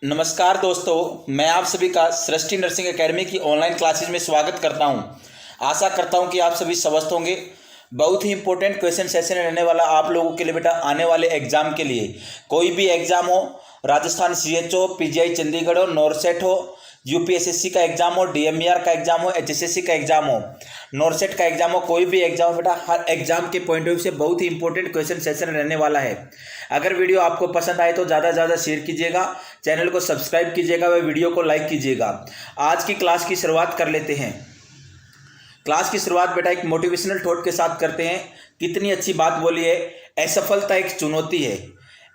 नमस्कार दोस्तों, मैं आप सभी का सृष्टि नर्सिंग एकेडमी की ऑनलाइन क्लासेज में स्वागत करता हूं। आशा करता हूं कि आप सभी स्वस्थ होंगे। बहुत ही इंपॉर्टेंट क्वेश्चन सेशन रहने वाला आप लोगों के लिए बेटा आने वाले एग्जाम के लिए। कोई भी एग्जाम हो, राजस्थान सीएचओ, पीजीआई चंडीगढ़ हो, नॉरसेट हो, यूपीएसएससी का एग्जाम हो, डीएमईआर का एग्जाम हो, एचएसएससी का एग्जाम हो, नॉरसेट का एग्जाम हो, कोई भी एग्जाम हो बेटा, हर एग्जाम के पॉइंट ऑफ व्यू से बहुत ही इंपॉर्टेंट क्वेश्चन सेशन रहने वाला है। अगर वीडियो आपको पसंद आए तो ज़्यादा से ज़्यादा शेयर कीजिएगा, चैनल को सब्सक्राइब कीजिएगा व वीडियो को लाइक कीजिएगा। आज की क्लास की शुरुआत कर लेते हैं। क्लास की शुरुआत बेटा एक मोटिवेशनल थॉट के साथ करते हैं। कितनी अच्छी बात बोली है, असफलता एक चुनौती है।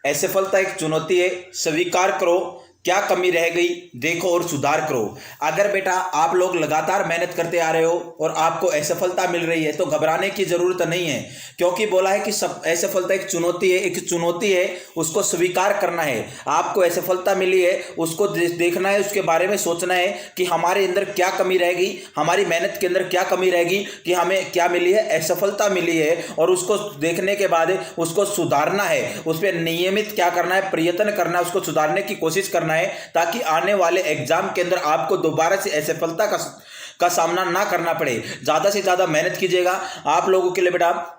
असफलता एक चुनौती है, स्वीकार करो क्या कमी रह गई, देखो और सुधार करो। अगर बेटा आप लोग लगातार मेहनत करते आ रहे हो और आपको असफलता मिल रही है तो घबराने की जरूरत नहीं है, क्योंकि बोला है कि सब असफलता एक चुनौती है। एक चुनौती है, उसको स्वीकार करना है। आपको असफलता मिली है, उसको देखना है, उसके बारे में सोचना है कि हमारे अंदर क्या कमी रहेगी, हमारी मेहनत के अंदर क्या कमी रहेगी कि हमें क्या मिली है, असफलता मिली है, और उसको देखने के बाद उसको सुधारना है। उस पर नियमित क्या करना है, प्रयत्न करना है, उसको सुधारने की कोशिश करना है, ताकि आने वाले एग्जाम के अंदर आपको दोबारा से असफलता का सामना ना करना पड़े। ज्यादा से ज्यादा मेहनत कीजिएगा। आप लोगों के लिए बेटा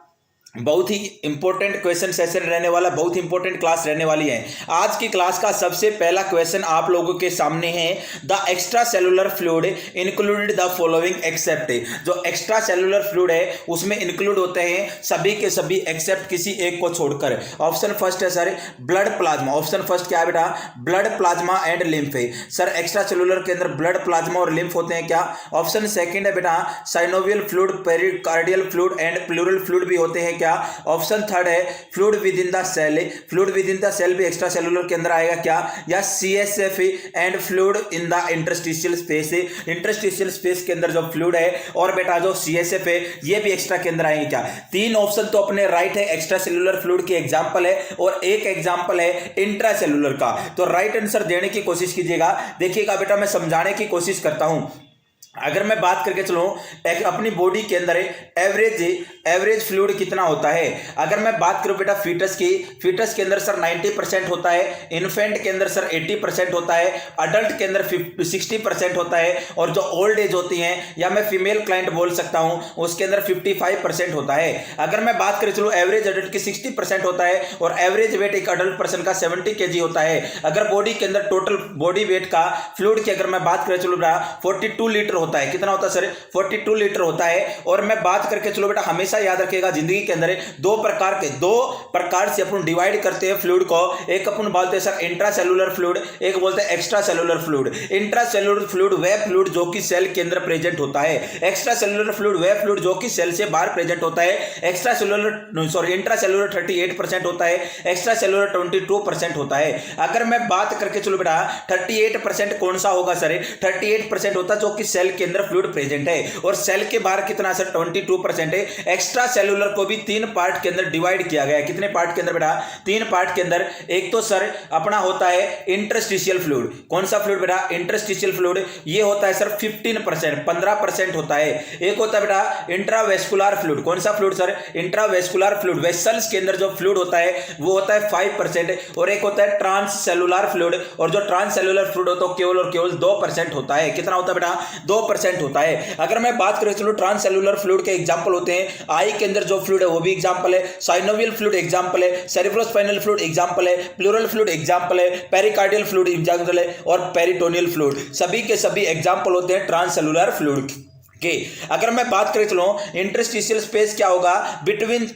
बहुत ही इंपॉर्टेंट क्वेश्चन सेशन रहने वाला, बहुत ही इंपॉर्टेंट क्लास रहने वाली है। आज की क्लास का सबसे पहला क्वेश्चन आप लोगों के सामने है, the extra cellular fluid included the following except. जो एक्स्ट्रा सेलुलर फ्लूइड है उसमें इंक्लूड होते हैं सभी के सभी एक्सेप्ट किसी एक को छोड़कर। ऑप्शन फर्स्ट है sir blood plasma. Option first क्या है बेटा, ब्लड प्लाज्मा एंड लिम्फ है। सर एक्स्ट्रा सेलुलर के अंदर ब्लड प्लाज्मा और लिम्फ होते हैं क्या? ऑप्शन सेकंड है बेटा synovial fluid, pericardial fluid and pleural fluid भी होते हैं क्या? ऑप्शन थर्ड है fluid within the cell. Fluid within the cell भी एक्स्ट्रा सेलुलर के अंदर आएगा क्या? या CSF and fluid in the interstitial space. Interstitial space के अंदर जो फ्लूइड है और बेटा जो सीएसएफ है ये भी एक्स्ट्रा के अंदर आएंगे क्या? तीन ऑप्शन तो अपने राइट है, एक्स्ट्रा सेलुलर फ्लूइड की एग्जांपल है, और एक एग्जांपल है इंट्रा सेलुलर का। तो राइट आंसर देने की कोशिश कीजिएगा। देखिएगा बेटा मैं समझाने की कोशिश करता हूं। अगर मैं बात करके चलूं अपनी बॉडी के अंदर एवरेज फ्लूइड कितना होता है। अगर मैं बात करूं बेटा फीटस की, फीटस के अंदर सर 90% होता है, इन्फेंट के अंदर सर 80% होता है, अडल्ट के अंदर 60% होता है, और जो ओल्ड एज होती हैं या मैं फीमेल क्लाइंट बोल सकता हूं उसके अंदर 55% होता है। अगर मैं बात करें चलो एवरेज अडल्ट की 60% होता है, और एवरेज वेट एक अडल्ट पर्सन का 70 kg होता है। अगर बॉडी के अंदर टोटल बॉडी वेट का फ्लूइड की अगर मैं बात करें चलो बेटा 42 लीटर होता है। कितना होता है सर? 42 लीटर होता है। और मैं बात करके चलो बेटा हमेशा याद रखिएगा जिंदगी के अंदर दो प्रकार से अपन डिवाइड करते हैं फ्लूइड को। एक अपन बोलते हैं सर इंट्रा सेलुलर फ्लूइड, एक बोलते हैं extra cellular fluid. Intra cellular fluid वह फ्लूइड जो कि सेल के अंदर प्रेजेंट होता है। एक्स्ट्रा सेलुलर फ्लूइड वह फ्लूइड जो कि सेल से बाहर प्रेजेंट होता है। इंट्रा सेलुलर 38% होता है, एक्स्ट्रा सेलुलर 22% होता है। अगर मैं बात करके चलो बेटा 38% कौन सा होगा सर? 38% होता है जो कि सेल के अंदर फ्लूइड प्रेजेंट है, और सेल के बाहर कितना सर? 22% है। एक्स्ट्रा सेलुलर को भी तीन पार्ट के अंदर डिवाइड किया गया है। कितने पार्ट के अंदर बेटा? तीन पार्ट के अंदर। एक तो सर अपना होता है इंटरस्टिशियल फ्लूइड। कौन सा फ्लूइड बेटा? Interstitial fluid. ये होता है सर 15% होता है। एक होता है बेटा इंट्रावेस्कुलर फ्लूइड। कौन सा fluid sir? Intravascular fluid. Vessels के अंदर जो फ्लूइड होता है वो होता है 5%, और एक होता है ट्रांससेलुलर फ्लूइड, और जो ट्रांससेलुलर फ्लूइड होता है केवल और केवल 2% होता है। कितना होता है बेटा? 2% होता है। अगर मैं बात करें चलो ट्रांससेलुलर फ्लूइड के एग्जांपल होते हैं, आई के अंदर जो फ्लूइड है वो भी एग्जांपल है, साइनोवियल फ्लूइड एग्जांपल है, सेरेब्रोस्पाइनल फ्लूइड एग्जांपल है, प्लूरल फ्लूइड एग्जांपल है, पेरिकार्डियल फ्लूइड एग्जांपल है, और पेरिटोनियल फ्लूइड। सभी के सभी एग्जांपल होते हैं ट्रांससेलुलर फ्लूइड के। अगर मैं बात करें चलो इंटरस्टिशियल स्पेस क्या होगा?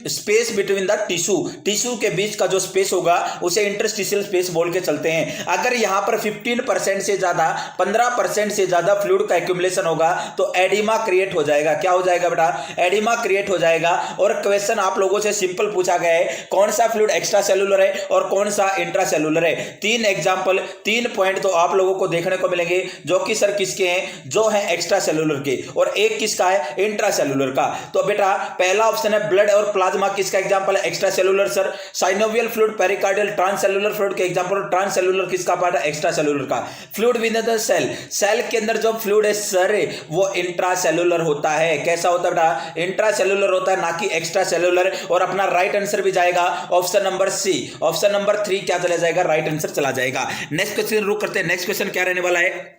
स्पेस बिटवीन द टिश्यू के बीच का जो स्पेस होगा उसे इंटरस्टिशियल स्पेस बोल के चलते हैं। अगर यहां पर 15% से ज्यादा 15% से ज्यादा फ्लूइड का एक्यूमुलेशन होगा तो एडिमा क्रिएट हो जाएगा। क्या हो जाएगा बेटा? एडिमा क्रिएट हो जाएगा। और क्वेश्चन आप लोगों से सिंपल पूछा गया है, कौन सा फ्लूइड एक्स्ट्रा सेलुलर है और कौन सा इंट्रा सेलुलर है? तीन एग्जाम्पल, 3 पॉइंट तो आप लोगों को देखने को मिलेंगे जो कि सर किसके हैं? जो है एक्स्ट्रा सेलुलर के। और एक किसका है, इंट्रासेलुलर का। तो बेटा पहला ऑप्शन है ब्लड और प्लाज्मा, किसका एग्जांपल है, extracellular sir. Synovial fluid, pericardial, transcellular fluid के एग्जांपल, ट्रांससेलुलर किसका पार्ट है, एक्स्ट्रा सेलुलर का। Fluid with the cell, cell के अंदर जो फ्लूइड है सर वो इंट्रासेलुलर होता है। कैसा होता है बेटा, इंट्रासेलुलर होता है, ना कि एक्स्ट्रा सेलुलर। और अपना राइट आंसर भी जाएगा option number C, option number 3 क्या चला जाएगा, राइट आंसर चला जाएगा। नेक्स्ट क्वेश्चन रुक करते हैं, नेक्स्ट क्वेश्चन क्या रहने वाला है।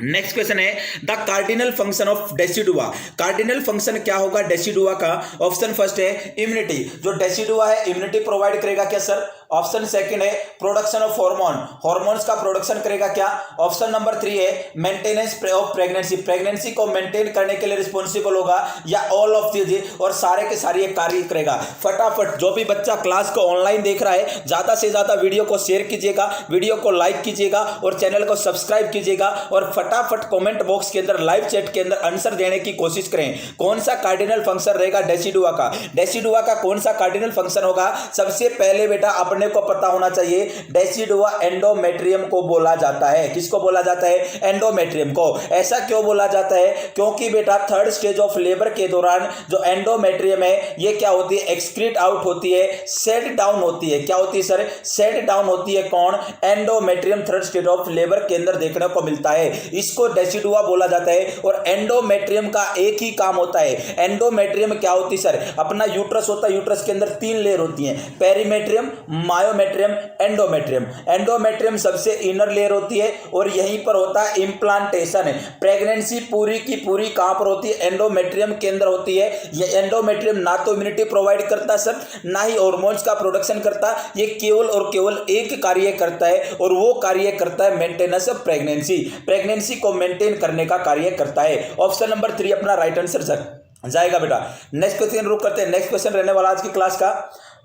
नेक्स्ट क्वेश्चन है the cardinal function of decidua. Cardinal function क्या होगा डेसिडुआ का। ऑप्शन फर्स्ट है इम्यूनिटी, जो डेसिडुआ है इम्यूनिटी प्रोवाइड करेगा क्या सर। ऑप्शन सेकंड है प्रोडक्शन ऑफ हार्मोन, हार्मोन्स का प्रोडक्शन करेगा क्या। ऑप्शन नंबर 3 है मेंटेनेंस ऑफ प्रेगनेंसी, प्रेगनेंसी को मेंटेन करने के लिए रिस्पॉन्सिबल होगा, या ऑल ऑफ दीज, और सारे के सारे कार्य करेगा। फटाफट जो भी बच्चा क्लास को ऑनलाइन देख रहा है ज्यादा से ज्यादा वीडियो को शेयर कीजिएगा, वीडियो को लाइक कीजिएगा और चैनल को सब्सक्राइब कीजिएगा, और फटाफट कमेंट बॉक्स के अंदर लाइव चैट के अंदर आंसर देने की कोशिश करें। कौन सा कार्डिनल फंक्शन रहेगा डेसिडुआ का, डेसिडुआ का कौन सा कार्डिनल फंक्शन होगा। सबसे पहले बेटा अपने को पता होना चाहिए डेसिडुआ एंडोमेट्रियम को बोला जाता है। किसको बोला जाता है, एंडोमेट्रियम को। ऐसा क्यों बोला जाता है, क्योंकि बेटा थर्ड स्टेज ऑफ लेबर के दौरान जो एंडोमेट्रियम है ये क्या होती है, एक्सक्रीट आउट होती है, सेट डाउन होती है। क्या होती है सर, सेट डाउन होती है। कौन, endometrium third stage of labour के अंदर देखने को मिलता है, इसको डेसिडुआ बोला जाता है। और एंडोमेट्रियम का एक ही काम होता है, एंडोमेट्रियम क्या होती है सर, अपना यूट्रस होता है, यूट्रस के अंदर 3 लेयर होती हैं, पेरीमेट्रियम, मायोमेट्रियम, एंडोमेट्रियम। एंडोमेट्रियम सबसे इनर लेयर होती है और यहीं पर होता है इम्प्लांटेशन। प्रेगनेंसी पूरी की पूरी कहां पर होती है, एंडोमेट्रियम के अंदर होती है। ये एंडोमेट्रियम ना तो इम्यूनिटी प्रोवाइड करता सर, ना ही हार्मोन्स का प्रोडक्शन करता, ये केवल और केवल एक कार्य करता है, और वो कार्य करता है मेंटेनेंस ऑफ प्रेगनेंसी, प्रेगनेंसी को मेंटेन करने का कार्य करता है। ऑप्शन नंबर 3 अपना राइट आंसर सर जाएगा बेटा। नेक्स्ट क्वेश्चन रुक करते हैं, नेक्स्ट क्वेश्चन रहने वाला आज की क्लास का,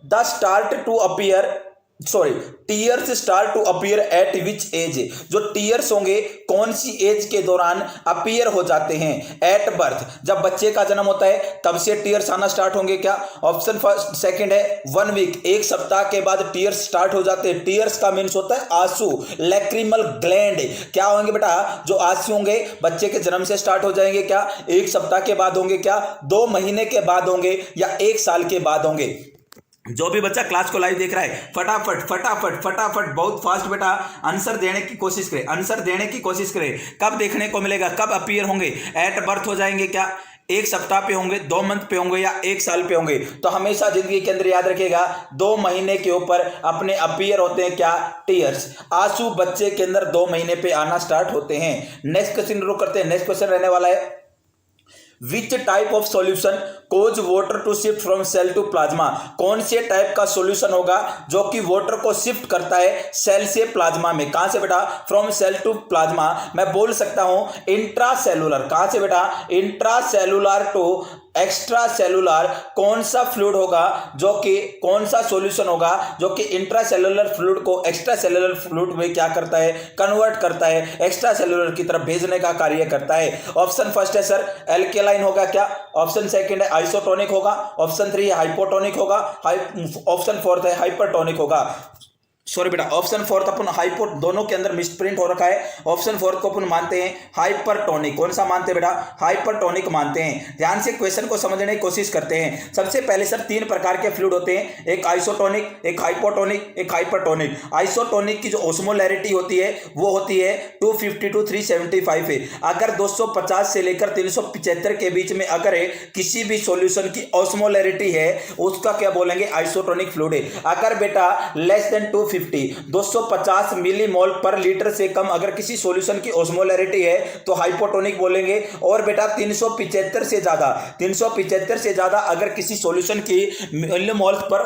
the start to appear tears start to appear at which age. जो टीयर्स होंगे कौन सी एज के दौरान अपीयर हो जाते हैं, एट बर्थ, जब बच्चे का जन्म होता है तब से टीयर्स आना स्टार्ट होंगे क्या। ऑप्शन फर्स्ट सेकंड है 1 वीक, एक सप्ताह के बाद टीयर्स स्टार्ट हो जाते हैं। टीयर्स का मीन्स होता है आंसू, लैक्रिमल ग्लैंड। क्या होंगे बेटा, जो आंसू होंगे बच्चे के जन्म से स्टार्ट हो जाएंगे क्या, एक सप्ताह के बाद होंगे क्या, 2 महीने के बाद होंगे, या 1 साल के बाद होंगे। जो भी बच्चा क्लास को लाइव देख रहा है फटाफट फटाफट फटाफट बहुत फास्ट बेटा आंसर देने की कोशिश करें, आंसर देने की कोशिश करें। कब देखने को मिलेगा, कब अपीयर होंगे, एट बर्थ हो जाएंगे क्या, 1 सप्ताह पे होंगे, 2 मंथ पे होंगे, या 1 साल पे होंगे। तो हमेशा जिंदगी के अंदर याद रखिएगा 2 महीने के ऊपर अपने अपीयर होते हैं क्या, टीयर्स, आंसू बच्चे के अंदर 2 महीने पे आना स्टार्ट होते हैं। नेक्स्ट क्वेश्चन रुक करते हैं, नेक्स्ट क्वेश्चन रहने वाला है which type of solution cause water to shift from cell to plasma. कौन से टाइप का सॉल्यूशन होगा जो कि वाटर को शिफ्ट करता है सेल से प्लाज्मा में। कहां से बेटा, फ्रॉम सेल टू प्लाज्मा। मैं बोल सकता हूं इंट्रासेलुलर, कहां से बेटा, इंट्रासेलुलर टू एक्स्ट्रा सेलुलर। कौन सा फ्लूइड होगा जो कि, कौन सा सॉल्यूशन होगा जो कि इंट्रासेलुलर फ्लूइड को एक्स्ट्रा सेलुलर फ्लूइड में क्या करता है, कन्वर्ट करता है, एक्स्ट्रा सेलुलर की तरफ भेजने का कार्य करता है। ऑप्शन फर्स्ट है सर एल्केलाइन होगा क्या, ऑप्शन सेकंड है आइसोटोनिक होगा, ऑप्शन 3 हाइपोटोनिक होगा, ऑप्शन 4 है हाइपरटोनिक होगा। सॉरी बेटा, ऑप्शन 4 अपन हाइपो, दोनों के अंदर मिसप्रिंट हो रखा है। ऑप्शन 4 को अपन मानते हैं हाइपरटोनिक। कौन सा मानते हैं बेटा, हाइपरटोनिक मानते हैं। ध्यान से क्वेश्चन को समझने की कोशिश करते हैं। सबसे पहले सर 3 प्रकार के फ्लूइड होते हैं, एक आइसोटोनिक, एक हाइपोटोनिक, एक हाइपरटोनिक। आइसोटोनिक की जो ओस्मोलैरिटी होती है वो होती है 250 to 375 है। अगर 250 से लेकर 375 के बीच में अगर किसी भी सॉल्यूशन की ओस्मोलैरिटी है उसका क्या बोलेंगे, आइसोटोनिक फ्लूइड है। अगर बेटा लेस देन 250 मिलीमोल पर लीटर से कम अगर किसी सॉल्यूशन की ओस्मोलैरिटी है तो हाइपोटोनिक बोलेंगे। और बेटा 375 से ज्यादा अगर किसी सॉल्यूशन की मिलीमोल पर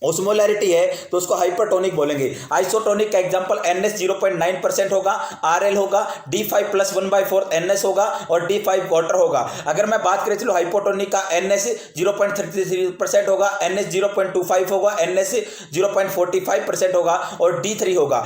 ओस्मोलैरिटी है तो उसको हाइपरटोनिक बोलेंगे। आइसोटोनिक का एग्जांपल NH 0.9% होगा, RL होगा, D5 + 1/4 NS होगा और D5 वाटर होगा। अगर मैं बात करें चलो हाइपोटोनिक का NH 0.33% होगा, NH 0.25 होगा, NS 0.45% होगा और D3 होगा।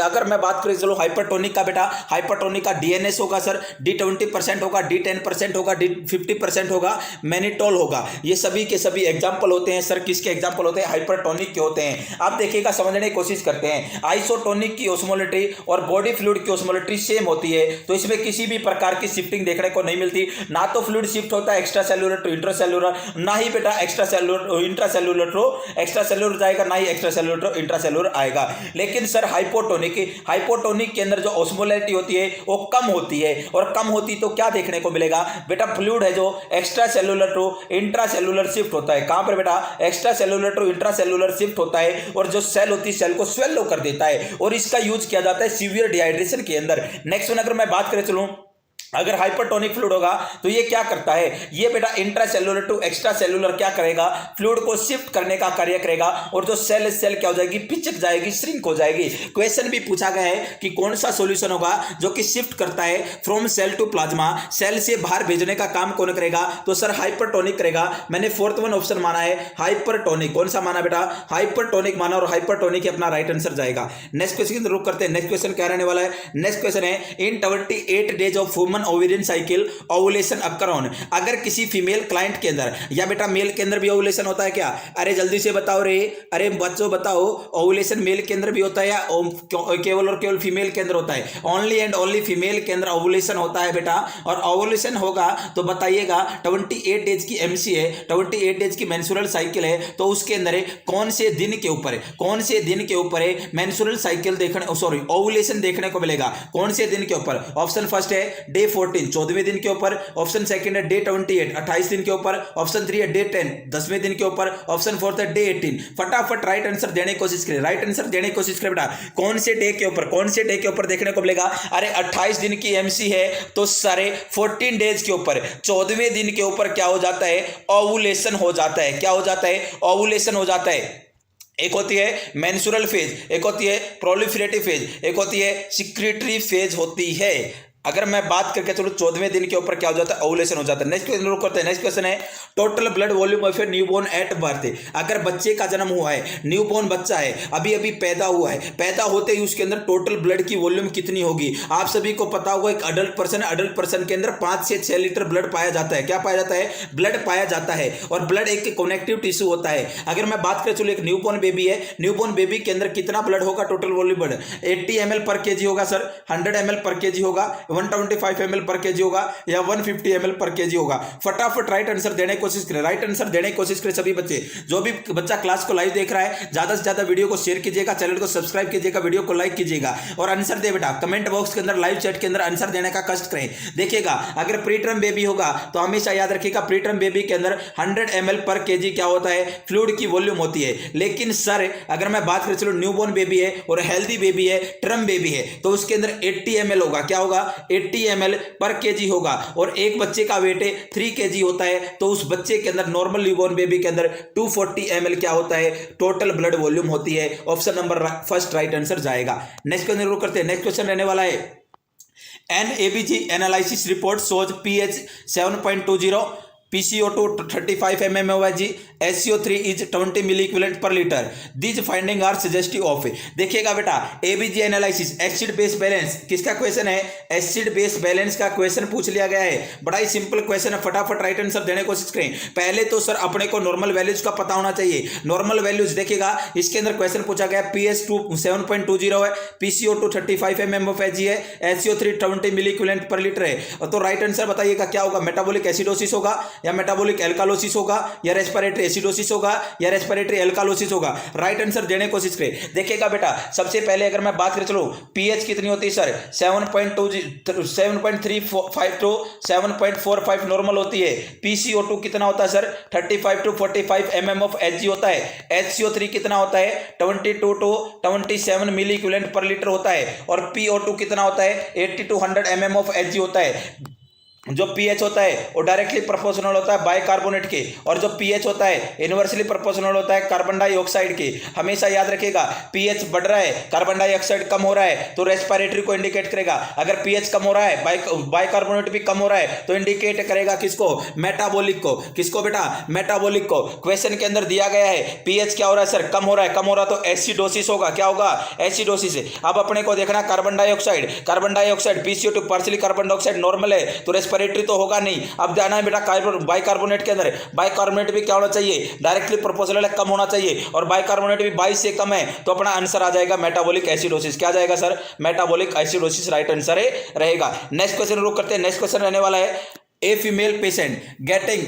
अगर मैं बात करें चलो हाइपरटोनिक का बेटा, हाइपरटोनिक का DNS होगा सर, D20% होगा, D10% होगा, D50% होगा, मैनिटोल होगा। ये सभी के सभी एग्जाम्पल होते हैं सर, किसके एग्जाम्पल होते हैं, हाइपरटोनिक हाइपरटोनिक के होते हैं। आप देखिएगा, समझने की कोशिश करते हैं। आइसोटोनिक की ओस्मोलैरिटी और बॉडी फ्लूइड की ओस्मोलैरिटी सेम होती है, तो इसमें किसी भी प्रकार की शिफ्टिंग देखने को नहीं मिलती। ना तो फ्लूइड शिफ्ट होता है एक्स्ट्रा सेलुलर टू इंट्रासेलुलर, ना ही बेटा extracellular intracellular to extracellular जाएगा, ना ही एक्स्ट्रा सेलुलर टू इंट्रासेलुलर आएगा। लेकिन सर हाइपोटोनिक के अंदर जो ओस्मोलैरिटी होती है वो कम होती है, और कम होती तो क्या देखने को मिलेगा बेटा, फ्लूइड है जो extracellular to intracellular shift होता है। कहां पर बेटा, extracellular to intracellular shift होता है, और जो सेल होती है सेल को स्वेलो कर देता है, और इसका यूज किया जाता है सीवियर डिहाइड्रेशन के अंदर। नेक्स्ट वन अगर मैं बात करें चलूं, अगर हाइपरटोनिक फ्लूइड होगा तो ये क्या करता है, ये बेटा इंट्रासेलुलर टू एक्स्ट्रा सेलुलर क्या करेगा, फ्लूइड को शिफ्ट करने का कार्य करेगा, और जो सेल क्या हो जाएगी, पिचक जाएगी, श्रिंक हो जाएगी। क्वेश्चन भी पूछा गया है कि कौन सा सॉल्यूशन होगा जो कि शिफ्ट करता है from cell to plasma, cell से बाहर भेजने का काम कौन करेगा, तो सर हाइपरटोनिक करेगा। मैंने फोर्थ वन ऑप्शन माना है हाइपरटोनिक। कौन सा माना बेटा, हाइपरटोनिक माना, और हाइपरटोनिक ही अपना राइट आंसर जाएगा। नेक्स्ट क्वेश्चन रुक करते हैं। नेक्स्ट क्वेश्चन क्या रहने वाला है, नेक्स्ट क्वेश्चन है इन 28 days of human ovarian cycle ovulation occur on. अगर किसी फीमेल क्लाइंट के अंदर, या बेटा मेल के अंदर भी ओवुलेशन होता है क्या, अरे जल्दी से बताओ रे, अरे बच्चों बताओ, ओवुलेशन मेल के अंदर भी होता है या केवल और केवल फीमेल के अंदर होता है? ओनली एंड ओनली फीमेल के अंदर ओवुलेशन होता है बेटा। और ओवुलेशन होगा तो बताइएगा 28 डेज की एमसी है, 28 डेज की मेंस्ट्रुअल साइकिल है, तो उसके अंदर कौन से दिन के ऊपर है, कौन से दिन के ऊपर है मेंस्ट्रुअल साइकिल देखने, सॉरी ओवुलेशन देखने को मिलेगा, कौन से दिन के ऊपर? ऑप्शन फर्स्ट है डे 14 14वें दिन के ऊपर, ऑप्शन सेकंड है डे 28 28 दिन के ऊपर, ऑप्शन 3 है डे 10 10वें दिन के ऊपर, ऑप्शन 4 है डे 18। फटाफट राइट आंसर देने की कोशिश करें, राइट आंसर देने की कोशिश करें बेटा। कौन से डे के ऊपर, कौन से डे के ऊपर देखने को मिलेगा? अरे 28 दिन की एमसी है तो सारे 14 डेज के ऊपर 14वें दिन के ऊपर क्या हो जाता है, ओवुलेशन हो जाता है। क्या हो जाता है? ओवुलेशन हो जाता है। एक होती है मेंस्ट्रुअल फेज, एक होती है प्रोलिफरेटिव फेज, एक होती है सिक्रेटरी फेज होती है। अगर मैं बात करके चलो 14वें दिन के ऊपर क्या हो जाता है, ओवुलेशन हो जाता है। नेक्स्ट क्वेश्चन करते हैं। नेक्स्ट क्वेश्चन है total blood volume of A newborn at birth. अगर बच्चे का जन्म हुआ है, न्यूबॉर्न बच्चा है, अभी अभी पैदा हुआ है, पैदा होते ही उसके अंदर टोटल ब्लड की वॉल्यूम कितनी होगी? आप सभी को पता होगा एक अडल्ट पर्सन के अंदर 5 से 6 लीटर ब्लड पाया जाता है। क्या पाया जाता है? ब्लड पाया जाता है, और ब्लड एक कनेक्टिव टिश्यू होता है। अगर मैं बात करें चलो एक न्यूबॉर्न बेबी है, न्यूबॉर्न बेबी के अंदर कितना ब्लड होगा, टोटल वॉल्यूम ब्लड 80 ml पर केजी होगा सर, 100 ml पर केजी होगा, 125 ml पर केजी होगा, या 150 ml पर केजी होगा? फटाफट राइट आंसर देने की कोशिश करें, राइट आंसर देने की कोशिश करें सभी बच्चे। जो भी बच्चा क्लास को लाइव देख रहा है, ज्यादा से ज्यादा वीडियो को शेयर कीजिएगा, चैनल को सब्सक्राइब कीजिएगा, वीडियो को लाइक कीजिएगा, और आंसर दे बेटा। कमेंट बॉक्स के अंदर, लाइव चैट के अंदर आंसर देने का कष्ट करें। देखिएगा अगर प्रीटर्म बेबी होगा तो हमेशा याद रखिएगा प्रीटर्म बेबी के अंदर 100 ml पर केजी क्या होता है, फ्लूइड की वॉल्यूम होती है। लेकिन सर अगर मैं बात करें चलो न्यूबॉर्न बेबी है और हेल्दी बेबी है, टर्म बेबी है, तो उसके अंदर 80 ml होगा। क्या होगा? 80 ml पर केजी होगा, और एक बच्चे का वेट 3 केजी होता है, तो उस बच्चे के अंदर नॉर्मल न्यूबॉर्न बेबी के अंदर 240 ml क्या होता है, टोटल ब्लड वॉल्यूम होती है। Option number first right answer जाएगा। नेक्स्ट क्वेश्चन करते हैं। नेक्स्ट क्वेश्चन रहने वाला है an ABG analysis report shows pH 7.20, PCO2 35 mmHg, SCO3 is 20 milliequivalent पर litre. These findings are suggestive of। देखिएगा बेटा ABG analysis acid base balance किसका क्वेश्चन है? एसिड बेस बैलेंस का क्वेश्चन पूछ लिया गया है। बड़ा ही सिंपल क्वेश्चन है, फटाफट राइट आंसर देने की कोशिश करें। पहले तो सर अपने को नॉर्मल वैल्यूज का पता होना चाहिए। नॉर्मल वैल्यूज देखिएगा, इसके अंदर क्वेश्चन पूछा गया PH2 7.20 है, PCO2 35 mmHg है, SCO3 20 मिलीक्यूलेंट पर लीटर है। तो राइट आंसर बताइएगा क्या होगा? मेटाबॉलिक एसिडोसिस होगा, या मेटाबॉलिक एल्कालोसिस होगा, या रेस्पिरेटरी एसिडोसिस होगा, या रेस्पिरेटरी एल्कालोसिस होगा? राइट आंसर देने की कोशिश करें। देखिएगा बेटा सबसे पहले अगर मैं बात करें चलो पीएच कितनी होती है सर? 7.35 टू 7.45 नॉर्मल होती है। PCO2 कितना होता है सर? 35 टू 45 mmHg होता है। HCO3 कितना होता है? 22 टू 27 मिलीक्यूलेंट पर लीटर होता है। और PO2 कितना होता है? 80 टू 100 mmHg होता है। जो पीएच होता है वो डायरेक्टली प्रोपोर्शनल होता है बाइकार्बोनेट के, और जो पीएच होता है इनवर्सली प्रोपोर्शनल होता है कार्बन डाइऑक्साइड के। हमेशा याद रखिएगा पीएच बढ़ रहा है, कार्बन डाइऑक्साइड कम हो रहा है, तो रेस्पिरेटरी को इंडिकेट करेगा। अगर पीएच कम हो रहा है, बाइकार्बोनेट भी कम हो रहा है, तो इंडिकेट करेगा किसको? मेटाबॉलिक को। किसको बेटा? मेटाबॉलिक को। क्वेश्चन के अंदर दिया गया है पीएच क्या हो रहा है सर? कम हो रहा है, कम हो रहा तो एसिडोसिस होगा। क्या होगा? एसिडोसिस। अब अपने को देखना carbon dioxide PCO2 partially carbon dioxide normal है, तो रेस्पिरेटरी तो होगा नहीं। अब जाना है बेटा बाइकार्बोनेट के अंदर, बाइकार्बोनेट भी क्या होना चाहिए, डायरेक्टली प्रोपोर्शनल है, कम होना चाहिए, और बाइकार्बोनेट भी 22 से कम है, तो अपना आंसर आ जाएगा मेटाबॉलिक एसिडोसिस। क्या जाएगा sir, metabolic acidosis right answer रहेगा। नेक्स्ट क्वेश्चन रुक करते हैं, नेक्स्ट क्वेश्चन रहने वाला है, a female patient getting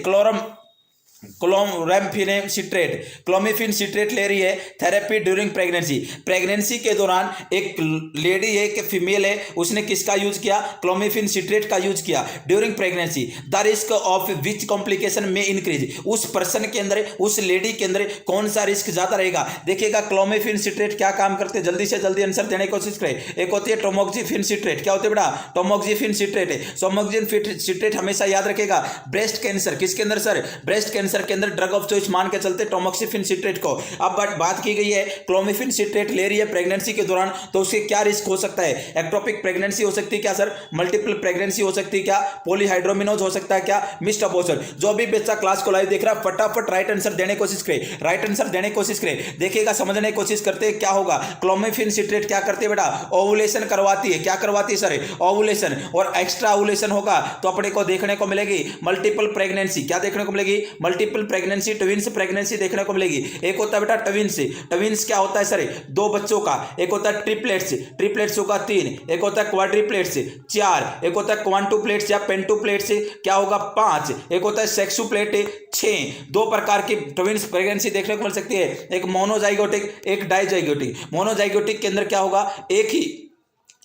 clomiphene citrate ले रही है थेरेपी ड्यूरिंग प्रेगनेंसी। प्रेगनेंसी के दौरान एक लेडी है, एक फीमेल है, उसने किसका यूज किया, क्लोमिफिन सिट्रेट का यूज किया during pregnancy. The risk of which complication में इंक्रीज, उस पर्सन के अंदर, उस लेडी के अंदर कौन सा रिस्क ज्यादा रहेगा। देखिएगा क्लोमिफिन सिट्रेट क्या काम करते हैं, जल्दी से जल्दी आंसर देने की कोशिश करें। एक होती है टोमोक्सिफिन सिट्रेट, क्या होती है बेटा, टोमोक्सिफिन सिट्रेट है। टोमोक्सिफिन सिट्रेट हमेशा याद रखेगा ब्रेस्ट कैंसर, किसके अंदर सर, ब्रेस्ट कैंसर के अंदर ड्रग ऑफ चॉइस मान के चलते टोमोक्सिफिन सिट्रेट को। अब बात की गई है क्लोमिफिन सिट्रेट ले रही है प्रेगनेंसी के दौरान, तो उसके क्या रिस्क हो सकता है, एक्टोपिक प्रेगनेंसी हो सकती है क्या सर, मल्टीपल प्रेगनेंसी हो सकती है क्या, पॉलीहाइड्रोमिनोज हो सकता है क्या, मिस्ड अबॉर्शन। जो भी बच्चा क्लास को लाइव देख रहा है फटाफट राइट आंसर देने की कोशिश करे, राइट आंसर देने की कोशिश करे। देखिएगा समझने की कोशिश करते हैं क्या होगा। क्लोमिफिन सिट्रेट क्या करती है बेटा, ओवुलेशन करवाती है, क्या करवाती है सर, ओवुलेशन, और एक्स्ट्रा ओवुलेशन होगा तो अपने को देखने को मिलेगी मल्टीपल प्रेगनेंसी। क्या देखने को मिलेगी, मल्टीपल प्रेगनेंसी, ट्विंस प्रेगनेंसी देखने को मिलेगी। एक होता है बेटा ट्विंस, ट्विंस क्या होता है सर, दो बच्चों का। एक होता है ट्रिपलेट्स, ट्रिपलेट्स होगा 3। एक होता है क्वाड्रिप्लेट्स 4। एक होता है क्वांटुप्लेट्स या पेंटुप्लेट्स, क्या होगा 5। एक होता है सेक्सुप्लेट 6। दो प्रकार की ट्विंस प्रेगनेंसी देखने को मिल सकती है, एक मोनोजाइगोटिक, एक डाइजाइगोटिक। मोनोजाइगोटिक के अंदर क्या होगा,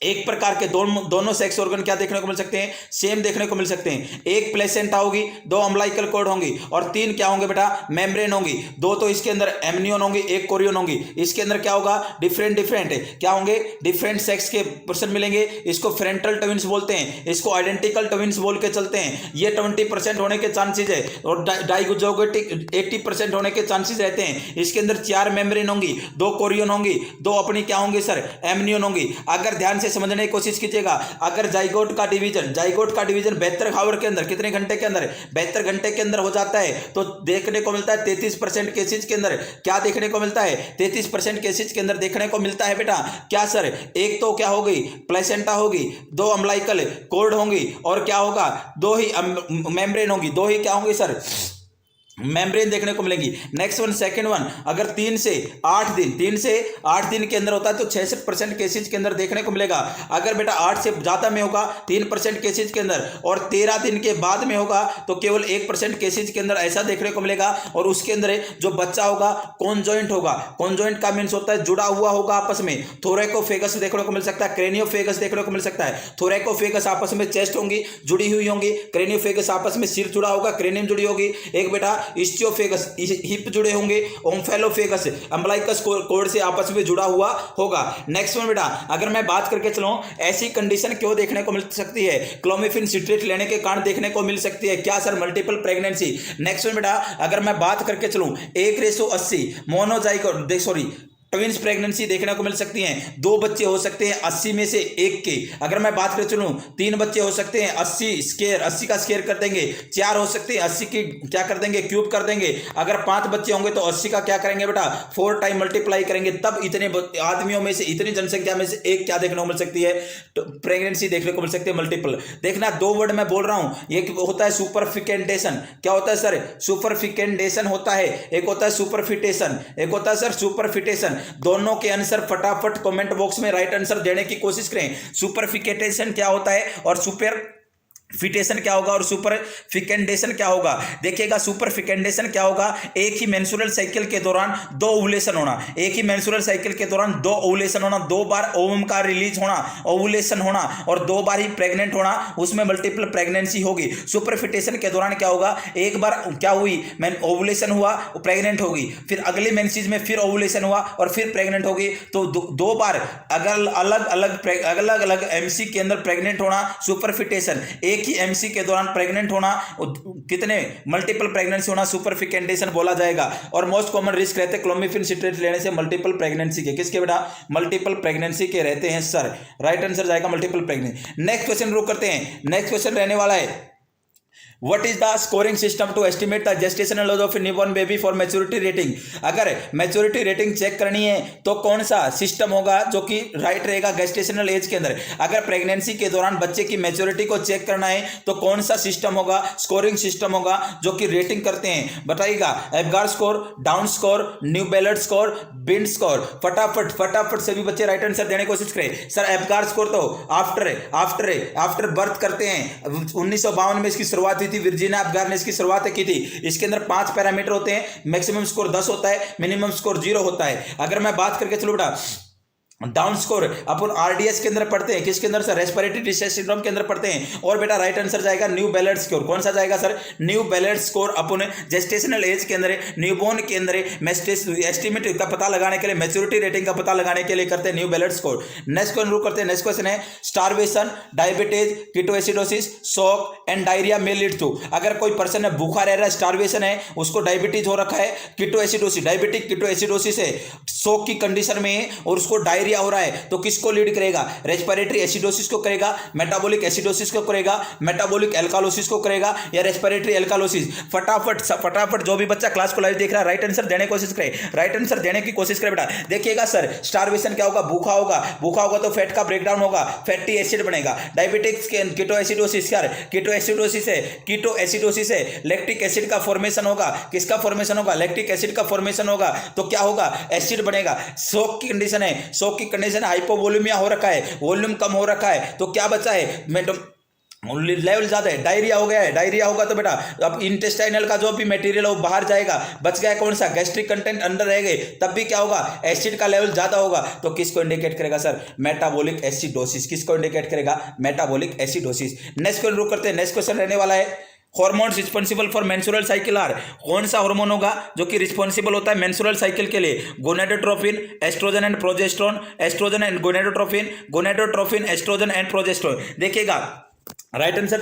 एक प्रकार के दोनों सेक्स ऑर्गन क्या देखने को मिल सकते हैं, सेम देखने को मिल सकते हैं। एक प्लेसेंटा होगी, 2 अम्बिलिकल कॉर्ड होंगी, और 3 क्या होंगे बेटा, मेम्ब्रेन होंगी। 2 तो इसके अंदर एमनियन होंगी, 1 कोरियन होंगी। इसके अंदर क्या होगा, डिफरेंट क्या होंगे, डिफरेंट सेक्स के पर्सन मिलेंगे। इसको फ्रेंटल ट्विंस बोलते हैं, इसको आइडेंटिकल ट्विंस बोल के चलते हैं। ये 20% होने के चांसेस है, और डाइगोटिक 80% होने के चांसेस रहते हैं। इसके अंदर 4 मेम्ब्रेन होंगी, 2 कोरियन होंगी, 2 अपनी क्या होंगी सर, एमनियन होंगी। अगर ध्यान से समझने की कोशिश कीजिएगा, अगर जाइगोट का डिवीजन 72 आवर के अंदर, कितने घंटे के अंदर, 72 घंटे के अंदर हो जाता है, तो देखने को मिलता है 33% केसेज के अंदर क्या देखने को मिलता है, 33% केसेज के अंदर देखने को मिलता है बेटा क्या सर, एक तो क्या होगी, प्लेसेंटा होगी, 2 अम्बिलिकल कॉर्ड होंगी, और क्या होगा, 2 ही मेम्ब्रेन होंगी, 2 ही क्या होंगी सर, मेम्ब्रेन देखने को मिलेंगी। नेक्स्ट वन, सेकंड वन, अगर 3 से 8 दिन के अंदर होता है तो 66% केसेज के अंदर देखने को मिलेगा। अगर बेटा 8 से ज़्यादा में होगा 3% केसेज के अंदर, और 13 दिन के बाद में होगा तो केवल 1% केसेज के अंदर ऐसा देखने को मिलेगा। और उसके अंदर जो बच्चा होगा कॉन्जॉइंट होगा, कॉन्जॉइंट का मीन्स होता है जुड़ा हुआ होगा आपस में। थोरैकोफेगस देखने को मिल सकता है, क्रेनियोफेगस देखने को मिल सकता है। थोरैकोफेगस आपस में चेस्ट होंगी, जुड़ी हुई होंगी, क्रेनियोफेगस आपस में सिर जुड़ा होगा, क्रेनियम जुड़ी होगी। एक बेटा इस्टियोफेगस हिप जुड़े होंगे, ओम्फेलोफेगस अम्बिलिकस कॉर्ड से आपस में जुड़ा हुआ होगा। नेक्स्ट में बेटा अगर मैं बात करके चलूं, ऐसी कंडीशन क्यों देखने को मिल सकती है, क्लोमिफिन सिट्रेट लेने के कारण देखने को मिल सकती है क्या सर, मल्टीपल प्रेगनेंसी। नेक्स्ट में बेटा अगर मैं बात करके चलूं 1:80 मोनोजाइगोट सॉरी ट्विंस प्रेगनेंसी देखने को मिल सकती हैं। 2 बच्चे हो सकते हैं 80 में से 1 के। अगर मैं बात कर चलूं 3 बच्चे हो सकते हैं 80 का स्क्वायर कर देंगे। 4 हो सकते हैं 80 की क्या कर देंगे, क्यूब कर देंगे। अगर 5 बच्चे होंगे तो 80 का क्या करेंगे बेटा, 4 टाइम मल्टीप्लाई करेंगे, तब इतने आदमियों में से, इतनी जनसंख्या में से एक क्या देखने को मिल सकती है, प्रेगनेंसी देखने को मिल सकती है मल्टीपल। देखना 2 वर्ड मैं बोल रहा हूं, एक होता है सुपरफिकेंटेशन, क्या होता है सर, सुपरफिकेंटेशन होता है, एक होता है सुपरफिटेशन, एक होता है सर सुपरफिटेशन। दोनों के आंसर फटाफट कमेंट बॉक्स में राइट आंसर देने की कोशिश करें। सुपरफिकेटेशन क्या होता है और सुपरफिटेशन क्या होगा और सुपरफिकेंडेशन क्या होगा। देखिएगा सुपरफिकेंडेशन क्या होगा, एक ही मेंस्ट्रुअल साइकिल के दौरान 2 ओवुलेशन होना, एक ही मेंस्ट्रुअल साइकिल के दौरान 2 ओवुलेशन होना, 2 बार ओवम का रिलीज होना, ओवुलेशन होना, और 2 बार ही प्रेग्नेंट होना, उसमें मल्टीपल प्रेगनेंसी होगी। सुपरफिटेशन के दौरान क्या होगा, एक बार क्या हुई ओवुलेशन हुआ, प्रेग्नेंट होगी, फिर अगले मेंसेस में फिर ओवुलेशन हुआ और फिर प्रेग्नेंट होगी। तो 2 बार अगर अलग अलग एमसी के अंदर प्रेग्नेंट होना सुपरफिटेशन, एक ही एमसी के दौरान प्रेग्नेंट होना, कितने मल्टीपल प्रेगनेंसी होना सुपरफिकेंडेशन बोला जाएगा। और मोस्ट कॉमन रिस्क रहते हैं क्लोमिफिन सिट्रेट लेने से मल्टीपल प्रेगनेंसी के, किसके बेटा, मल्टीपल प्रेगनेंसी के रहते हैं सर। राइट आंसर जाएगा मल्टीपल प्रेगनेंसी। नेक्स्ट क्वेश्चन रुक करते हैं, नेक्स्ट क्वेश्चन रहने वाला है what is the scoring system to estimate the gestational age of newborn baby for maturity rating. अगर मैच्योरिटी रेटिंग चेक करनी है तो कौन सा सिस्टम होगा जो कि राइट रहेगा गेस्टेशनल एज के अंदर। अगर प्रेगनेंसी के दौरान बच्चे की मैच्योरिटी को चेक करना है तो कौन सा सिस्टम होगा, स्कोरिंग सिस्टम होगा जो कि रेटिंग करते हैं, बताइएगा। Apgar score, Downes score, new Ballard score, bind score. फटाफट सभी बच्चे राइट आंसर देने की कोशिश करें। सर एब्गार स्कोर तो आफ्टर बर्थ करते हैं। 1952 में इसकी शुरुआत हुई थी, वर्जीनिया एब्गार ने इसकी शुरुआत की थी। इसके अंदर 5 पैरामीटर होते हैं, मैक्सिमम स्कोर 10 होता है, मिनिमम स्कोर 0 होता है। अगर मैं बात करके चलो बेटा डाउन स्कोर अपन आरडीएस के अंदर पढ़ते हैं, किसके अंदर सर, रेस्पिरेटरी डिस्ट्रेस सिंड्रोम के अंदर पढ़ते हैं। और बेटा राइट आंसर जाएगा न्यू बेलेट स्कोर। कौन सा जाएगा सर, न्यू बेलेट स्कोर। अपन जेस्टेशनल एज के अंदर, न्यूबॉर्न के अंदर एस्टिमेट का पता लगाने के लिए, मैच्योरिटी रेटिंग का पता लगाने के लिए करते हैं new Ballard score. Next question रुक करते हैं। नेक्स्ट क्वेश्चन है starvation, diabetes, ketoacidosis, shock and diarrhoea में लीड टू। अगर कोई पर्सन है भूखा रह रहा है, स्टारवेशन है, उसको डायबिटीज हो रखा है, कीटोएसिडोसिस डायबिटिक कीटोएसिडोसिस है, शॉक की कंडीशन में है और उसको डायरिया हो रहा है, तो किसको लीड करेगा, रेस्पिरेटरी एसिडोसिस को करेगा, मेटाबॉलिक एसिडोसिस को करेगा, मेटाबॉलिक एल्कालोसिस को करेगा या रेस्पिरेटरी एल्कालोसिस। फटाफट जो भी बच्चा क्लास को लाइव देख रहा है राइट आंसर देने की कोशिश करे, राइट आंसर देने की कोशिश करे बेटा। देखिएगा सर स्टारवेशन क्या होगा, भूखा होगा तो फैट का ब्रेकडाउन होगा, फैटी एसिड बनेगा। डायबिटिक्स के कीटोएसिडोसिस क्या है, कीटोएसिडोसिस है, लैक्टिक एसिड का फॉर्मेशन होगा। किसका फॉर्मेशन होगा, लैक्टिक एसिड का फॉर्मेशन होगा, तो क्या होगा, एसिड बनेगा। शॉक की कंडीशन है, शॉक की कंडीशन हाइपोवोल्यूमिया हो रखा है, वॉल्यूम कम हो रखा है, तो क्या बचा है, लेवल ज्यादा है, डायरिया हो गया है। डायरिया होगा तो बेटा अब इंटेस्टाइनल का जो भी मटेरियल है वो बाहर जाएगा, बच गया कौन सा, गैस्ट्रिक कंटेंट अंदर रहेंगे, तब भी क्या होगा, एसिड का लेवल ज्यादा होगा, तो किसको इंडिकेट करेगा सर, मेटाबॉलिक एसिडोसिस। किसको इंडिकेट करेगा, मेटाबॉलिक एसिडोसिस। नेक्स्ट क्वेश्चन रुक करते हैं। नेक्स्ट क्वेश्चन रहने वाला है hormones responsible for menstrual cycle are. कौन सा हार्मोन होगा जो कि रिस्पॉन्सिबल होता है मेंस्ट्रुअल साइकिल के लिए, gonadotropin, estrogen and progesterone, estrogen and gonadotropin, estrogen and progesterone. देखिएगा राइट आंसर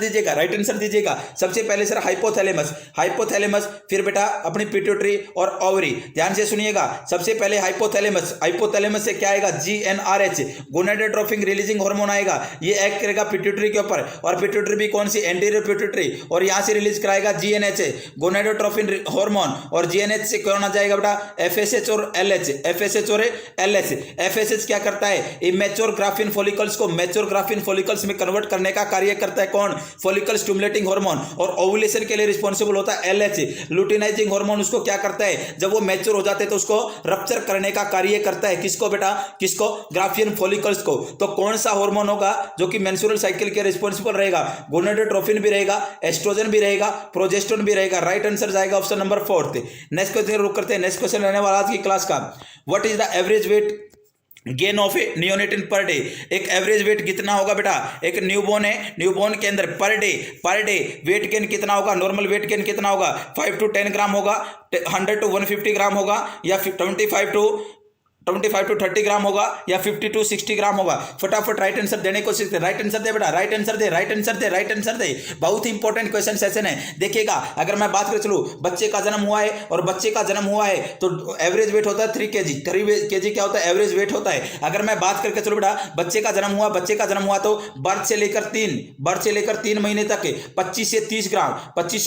दीजिएगा। सबसे पहले सर हाइपोथैलेमस, फिर बेटा अपनी पिट्यूटरी और ओवरी। ध्यान से सुनिएगा, सबसे पहले हाइपोथैलेमस से क्या आएगा, GnRH, गोनेडोट्रोपिन रिलीजिंग हार्मोन आएगा। ये एक्ट करेगा पिट्यूटरी के ऊपर, और पिट्यूटरी भी कौन सी, एंटीरियर पिट्यूटरी, और यहां से रिलीज कराएगा GnH, गोनेडोट्रोपिन हार्मोन। और GnH से कौन आ जाएगा बेटा, FSH और LH। FSH क्या करता है, इमेच्योर ग्राफिन फॉलिकल्स को मैच्योर ग्राफिन फॉलिकल्स में कन्वर्ट करने का कार्य करता है कौन, फॉलिकल स्टिमुलेटिंग हार्मोन। और ओव्यूलेशन के लिए रिस्पांसिबल होता है LH, लुटिनाइजिंग हार्मोन। उसको क्या करता है, जब वो मैच्योर हो जाते हैं तो उसको रप्चर करने का कार्य करता है। किसको बेटा, किसको, ग्राफियन फॉलिकल्स को। तो कौन सा हार्मोन होगा जो कि मेंस्ट्रुअल साइकिल के रिस्पांसिबल रहेगा, गोनेडोट्रोपिन भी रहेगा, एस्ट्रोजन भी रहेगा, प्रोजेस्टेरोन भी रहेगा। राइट आंसर जाएगा ऑप्शन नंबर 4। नेक्स्ट क्वेश्चन रुक करते हैं। नेक्स्ट क्वेश्चन रहने वाला आज की क्लास का, what is the average weight gain of a neonate per day. एक एवरेज वेट कितना होगा बेटा, एक न्यूबॉर्न है, न्यूबॉर्न के अंदर पर डे वेट गेन कितना होगा, नॉर्मल वेट गेन कितना होगा, 5 to 10 ग्राम होगा, 100 to 150 ग्राम होगा, या 25 to 30 ग्राम होगा, या 50 to 60 ग्राम होगा। फटाफट राइट आंसर देने की कोशिश करें। राइट आंसर दे बेटा, राइट आंसर दे। बहुत ही इंपॉर्टेंट क्वेश्चन सेशन है। देखिएगा अगर मैं बात कर चलूँ, बच्चे का जन्म हुआ है और बच्चे का जन्म हुआ है तो एवरेज वेट होता है 3 kg। 3 kg क्या होता है, एवरेज वेट होता है। अगर मैं बात करके चलो बेटा, बच्चे का जन्म हुआ तो बर्थ से लेकर 3 महीने तक 25 से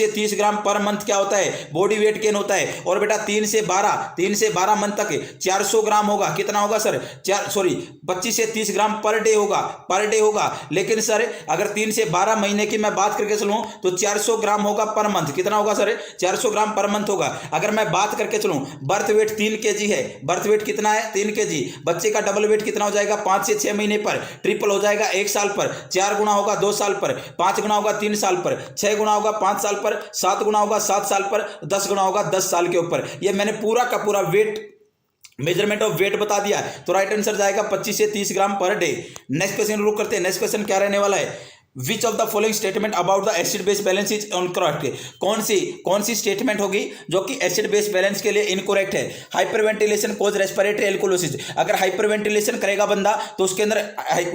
30 ग्राम पर मंथ क्या होता है, बॉडी वेट गेन होता है। और बेटा 3 से 12 मंथ तक 400 ग्राम होगा। कितना होगा सर, 25 से 30 ग्राम पर डे होगा। लेकिन सर अगर 3 से 12 महीने की मैं बात करके चलूं तो 400 ग्राम होगा पर मंथ। कितना होगा सर, 400 ग्राम पर मंथ होगा। अगर मैं बात करके चलूं, बर्थ वेट 3 kg है, बर्थ वेट कितना है, 3 kg। बच्चे का डबल वेट कितना हो जाएगा, 5 से 6 महीने पर, ट्रिपल हो जाएगा 1 साल पर, 4 गुना होगा 2 साल पर, 5 गुना होगा 3 साल पर, 6 गुना होगा 5 साल पर, 7 गुना होगा 7 साल पर, 10 गुना होगा 10 साल के ऊपर। ये मैंने पूरा का पूरा वेट, मेजरमेंट ऑफ वेट बता दिया। तो राइट आंसर जाएगा 25 से 30 ग्राम पर डे। नेक्स्ट क्वेश्चन रुक करते हैं। नेक्स्ट क्वेश्चन क्या रहने वाला है, विच of the following statement about the acid base balance is incorrect. कौन सी स्टेटमेंट होगी जो कि एसिड बेस बैलेंस के लिए इनकरेक्ट है। हाइपरवेंटिलेशन कोज रेस्पिरेटरी एल्कोलोसिस। अगर हाइपरवेंटिलेशन करेगा बंदा तो उसके अंदर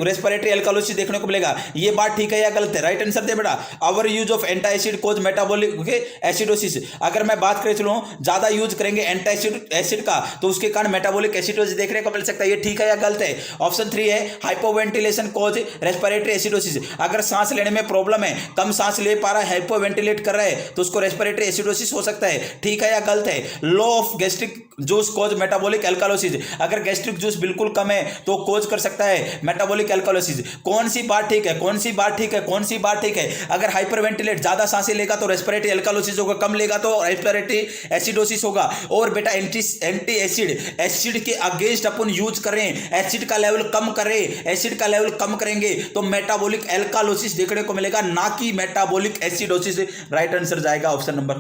रेस्पिरेटरी एल्कोलोसिस देखने को मिलेगा। ये बात ठीक है या गलत है, राइट आंसर दे बेटा। Overuse of antacid cause metabolic acidosis. अगर मैं बात करें चलो ज्यादा यूज करेंगे एंटी एसिड का तो उसके कारण मेटाबॉलिक एसिडोसिस देखने को मिल सकता है। ये ठीक है या गलत है, ऑप्शन 3 है हाइपोवेंटिलेशन कोज रेस्पिरेटरी एसिडोसिस। अगर सांस लेने में प्रॉब्लम है, कम सांस ले पा रहा है, हाइपोवेंटिलेट कर रहा है, तो उसको रेस्पिरेटरी एसिडोसिस हो सकता है। ठीक है या गलत है? Loss of gastric juice cause metabolic alkalosis, अगर गैस्ट्रिक जूस बिल्कुल कम है तो कोज कर सकता है मेटाबॉलिक एल्कालोसिस। कौन सी बात ठीक है, कौन सी बात ठीक है, कौन सी बात ठीक है? अगर हाइपरवेंटिलेट ज्यादा सांसें लेगा तो रेस्पिरेटरी एल्कालोसिस होगा, कम लेगा तो रेस्पिरेटरी एसिडोसिस होगा। और बेटा एंटी एसिड के अगेंस्ट अपन यूज करें, एसिड का लेवल कम करें, एसिड का लेवल कम करेंगे तो मेटाबॉलिक एल्कालोसिस देखने को मिलेगा, ना कि मेटाबॉलिक एसिडोसिस। राइट आंसर जाएगा option number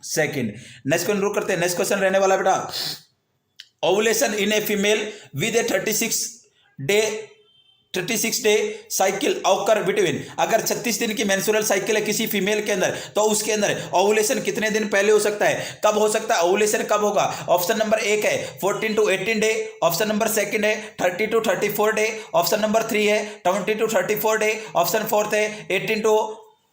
second. Next question रुक करते हैं। नेक्स्ट क्वेश्चन रहने वाला बेटा, ovulation in a female with A 36 day cycle occur between, अगर 36 दिन की मेंस्ट्रुअल साइकिल है किसी फीमेल के अंदर, तो उसके अंदर ओवुलेशन कितने दिन पहले हो सकता है, कब हो सकता है, ओवुलेशन कब होगा? ऑप्शन नंबर 1 है 14 to 18 डे, ऑप्शन नंबर 2 है 30 to 34 डे, ऑप्शन नंबर 3 है 20 to 34 डे, ऑप्शन 4 है 18 to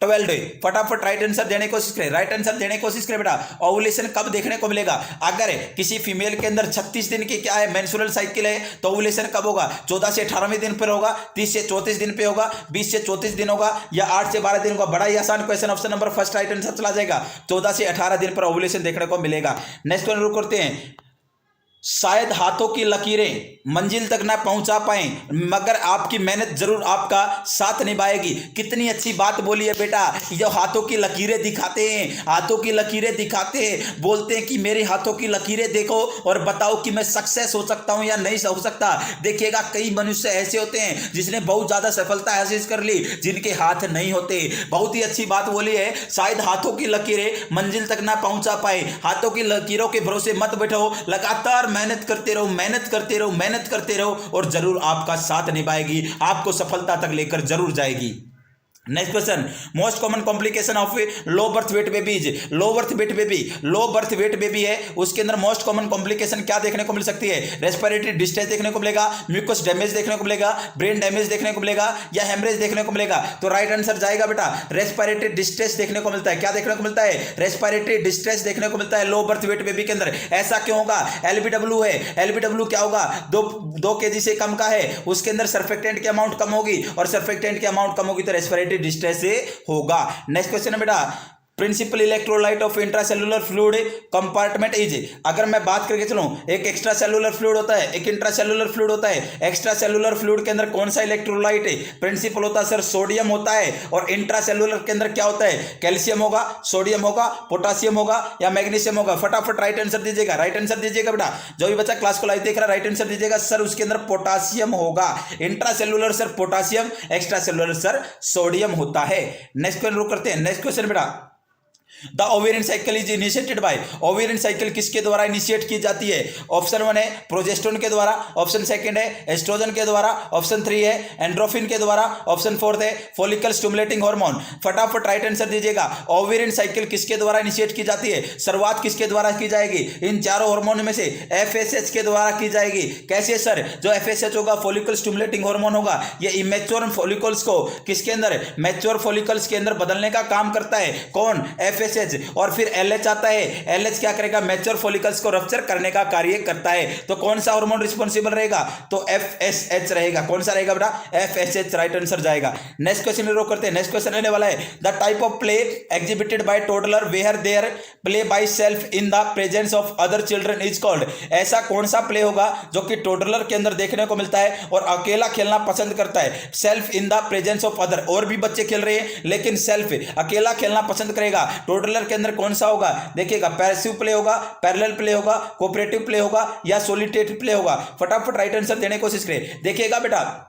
12 डे। फटाफट राइट आंसर देने की कोशिश करें, राइट आंसर देने की कोशिश करें बेटा। ओवुलेशन कब देखने को मिलेगा? अगर किसी फीमेल के अंदर 36 दिन की क्या है मेंस्ट्रुअल साइकिल है तो ओवुलेशन कब होगा? 14 से 18वें दिन पर होगा, 30 से 34 दिन पे होगा, 20 से 34 दिन होगा, या 8 से 12 दिन होगा? बड़ा ही आसान question, option number first right answer चला जाएगा। 14 से 18 दिन पर ओवुलेशन देखने को मिलेगा। नेक्स्ट क्वेश्चन रुक करते हैं। शायद हाथों की लकीरें मंजिल तक ना पहुंचा पाए मगर आपकी मेहनत जरूर आपका साथ निभाएगी। कितनी अच्छी बात बोली है बेटा। ये हाथों की लकीरें दिखाते हैं, हाथों की लकीरें दिखाते हैं, बोलते हैं कि मेरी हाथों की लकीरें देखो और बताओ कि मैं सक्सेस हो सकता हूं या नहीं हो सकता। देखिएगा कई मनुष्य ऐसे होते हैं जिसने बहुत ज्यादा सफलता हासिल कर ली, जिनके हाथ नहीं होते। बहुत ही अच्छी बात बोली है, शायद हाथों की लकीरें मंजिल तक ना पहुंचा पाए। हाथों की लकीरों के भरोसे मत बैठो, लगातार मेहनत करते रहो, मेहनत करते रहो, मेहनत करते रहो और जरूर आपका साथ निभाएगी, आपको सफलता तक लेकर जरूर जाएगी। Next question, most common complication of low birth weight babies. Low birth weight baby है, उसके अंदर मोस्ट कॉमन कॉम्प्लिकेशन क्या देखने को मिल सकती है? रेस्पिरेटरी डिस्ट्रेस देखने को मिलेगा, म्यूकस डैमेज देखने को मिलेगा, ब्रेन डैमेज देखने को मिलेगा, या हेमरेज देखने को मिलेगा। तो राइट आंसर जाएगा बेटा रेस्पिरेटरी डिस्ट्रेस देखने को मिलता है। क्या देखने को मिलता है? रेस्पिरेटरी डिस्ट्रेस देखने को मिलता है लो बर्थ वेट बेबी के अंदर। ऐसा क्यों होगा? एलबीडब्ल्यू है, एलबीडब्ल्यू क्या होगा? 2 kg से कम का है, उसके अंदर सर्फेक्टेंट की अमाउंट कम होगी, और सर्फेक्टेंट की अमाउंट कम होगी तो रेस्पिरेटरी डिस्ट्रेस से होगा। नेक्स्ट क्वेश्चन है बेटा, principal electrolyte of intracellular fluid compartment is. अगर मैं बात करके चलूं, एक एक्स्ट्रा सेलुलर फ्लूइड होता है, एक इंट्रासेलुलर फ्लूइड होता है। एक्स्ट्रा सेलुलर फ्लूइड के अंदर कौन सा इलेक्ट्रोलाइट है? प्रिंसिपल होता है सर सोडियम होता है। और इंट्रासेलुलर के अंदर क्या होता है? कैल्शियम होगा, सोडियम होगा, पोटासियम होगा या मैग्नीशियम होगा। फटाफट राइट आंसर दीजिएगा, राइट आंसर दीजिएगा बेटा। जो भी बच्चा क्लास को लाइव देख रहा है राइट आंसर दीजिएगा। सर उसके अंदर पोटासियम होगा। Intracellular sir potassium, extra cellular sir sodium होता है। नेक्स्ट क्वेश्चन रुक करते हैं। नेक्स्ट क्वेश्चन बेटा, the ovarian cycle is initiated by. Ovarian cycle किसके द्वारा इनिशिएट की जाती है? ऑप्शन 1 है प्रोजेस्टेरोन के द्वारा, ऑप्शन 2 है एस्ट्रोजन के द्वारा, ऑप्शन 3 है एंड्रोफिन के द्वारा, ऑप्शन 4 है फॉलिकल स्टिमुलेटिंग हार्मोन। फटाफट राइट आंसर दीजिएगा। ओवेरियन साइकिल किसके द्वारा इनिशिएट की जाती है? शुरुआत किसके द्वारा की जाएगी? इन चारों हार्मोन में से एफएसएच के द्वारा की जाएगी। कैसे सर? जो एफएसएच होगा फॉलिकल स्टिमुलेटिंग हार्मोन होगा, ये इमेच्योर फॉलिकल्स को किसके अंदर? मैच्योर फॉलिकल्स के अंदर बदलने का काम करता है। कौन? एफएसएच। और फिर एलएच आता है, एलएच क्या करेगा? मैच्योर फॉलिकल्स को रप्चर करने का कार्य करता है। तो कौन सा हार्मोन रिस्पांसिबल रहेगा? तो एफएसएच रहेगा। कौन सा रहेगा बेटा? एफएसएच राइट आंसर जाएगा। नेक्स्ट क्वेश्चन रोक करते हैं। नेक्स्ट क्वेश्चन रहने वाला है, the type of play exhibited by toddler where their play by self in the presence of other children is called. ऐसा कौन सा प्ले होगा जो कि टोडलर के अंदर देखने को मिलता है और अकेला खेलना पसंद करता है? Self in the presence of other, और भी बच्चे खेल रहे हैं लेकिन सेल्फ अकेला खेलना पसंद करेगा। टोडलर के अंदर कौन सा होगा? देखिएगा पैसिव प्ले होगा, पैरेलल प्ले होगा, कोऑपरेटिव प्ले होगा या सॉलिटेटिव प्ले होगा। फटाफट राइट आंसर देने की कोशिश करें। देखिएगा बेटा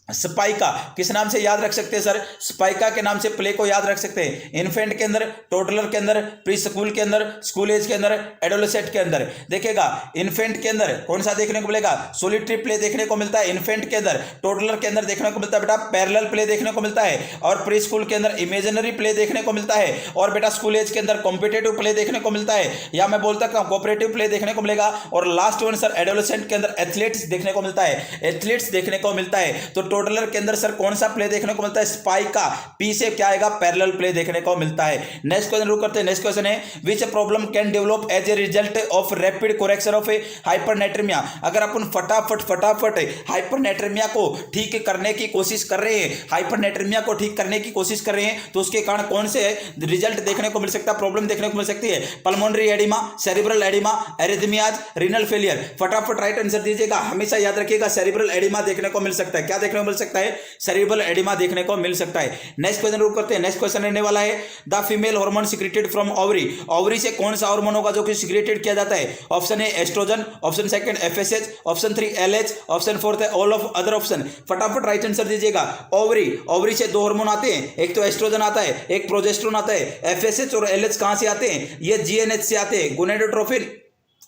स्पाइका किस नाम से याद रख सकते हैं सर? स्पाइका के नाम से प्ले को याद रख सकते हैं। इन्फेंट के अंदर, टोडलर के अंदर, प्री स्कूल के अंदर, स्कूल एज के अंदर, एडोलेसेंट के अंदर। देखिएगा इन्फेंट के अंदर कौन सा देखने को मिलेगा? सॉलिटरी प्ले देखने को मिलता है इन्फेंट के अंदर। टोडलर के अंदर देखने को मिलता है बेटा पैरेलल प्ले देखने को मिलता है, और प्री स्कूल के अंदर इमेजिनरी प्ले देखने को मिलता है, और बेटा स्कूल एज के अंदर कॉम्पिटेटिव प्ले देखने को मिलता है, या मैं बोलता हूं कोऑपरेटिव प्ले देखने को मिलेगा, और लास्ट वन सर एडोलेसेंट के अंदर एथलेट्स देखने को मिलता है, एथलेट्स देखने को मिलता है। तो टोटलर के अंदर सर कौन सा प्ले देखने को मिलता है, स्पाइक का, पी से क्या आएगा, पैरेलल प्ले देखने को मिलता है। नेक्स्ट क्वेश्चन रुक करते हैं। नेक्स्ट क्वेश्चन है which problem can develop as a result of rapid correction of hypernatremia. अगर अपन फटाफट हाइपरनेट्रेमिया को ठीक करने की कोशिश कर रहे हैं, हाइपरनेट्रेमिया को ठीक करने की कोशिश कर रहे हैं, तो उसके कारण कौन से रिजल्ट देखने को मिल सकता है, प्रॉब्लम देखने को मिल सकती है, pulmonary oedema, cerebral oedema, arrhythmias, renal failure. फटाफट राइट आंसर दीजिएगा। हमेशा याद रखिएगा सेरिब्रल एडिमा देखने को मिल सकता है। क्या देखने को मिल सकता है, सेरिब्रल एडिमा देखने को मिल सकता है। नेक्स्ट क्वेश्चन रुक करते हैं। नेक्स्ट क्वेश्चन रहने वाला है the female hormone secreted from ovary. Ovary से कौन सा हार्मोन होगा जो कि सिक्रेटेड किया जाता है। Option A estrogen, option second FSH, option 3 LH, option 4 है ऑल ऑफ अदर ऑप्शन। फटाफट राइट आंसर दीजिएगा। ओवरी से दो हार्मोन आते हैं, एक तो एस्ट्रोजन आता है, एक प्रोजेस्टेरोन आता है। एफएसएच और एलएच कहां से आते हैं, ये जीएनएच से आते हैं, गोनेडोट्रोपिन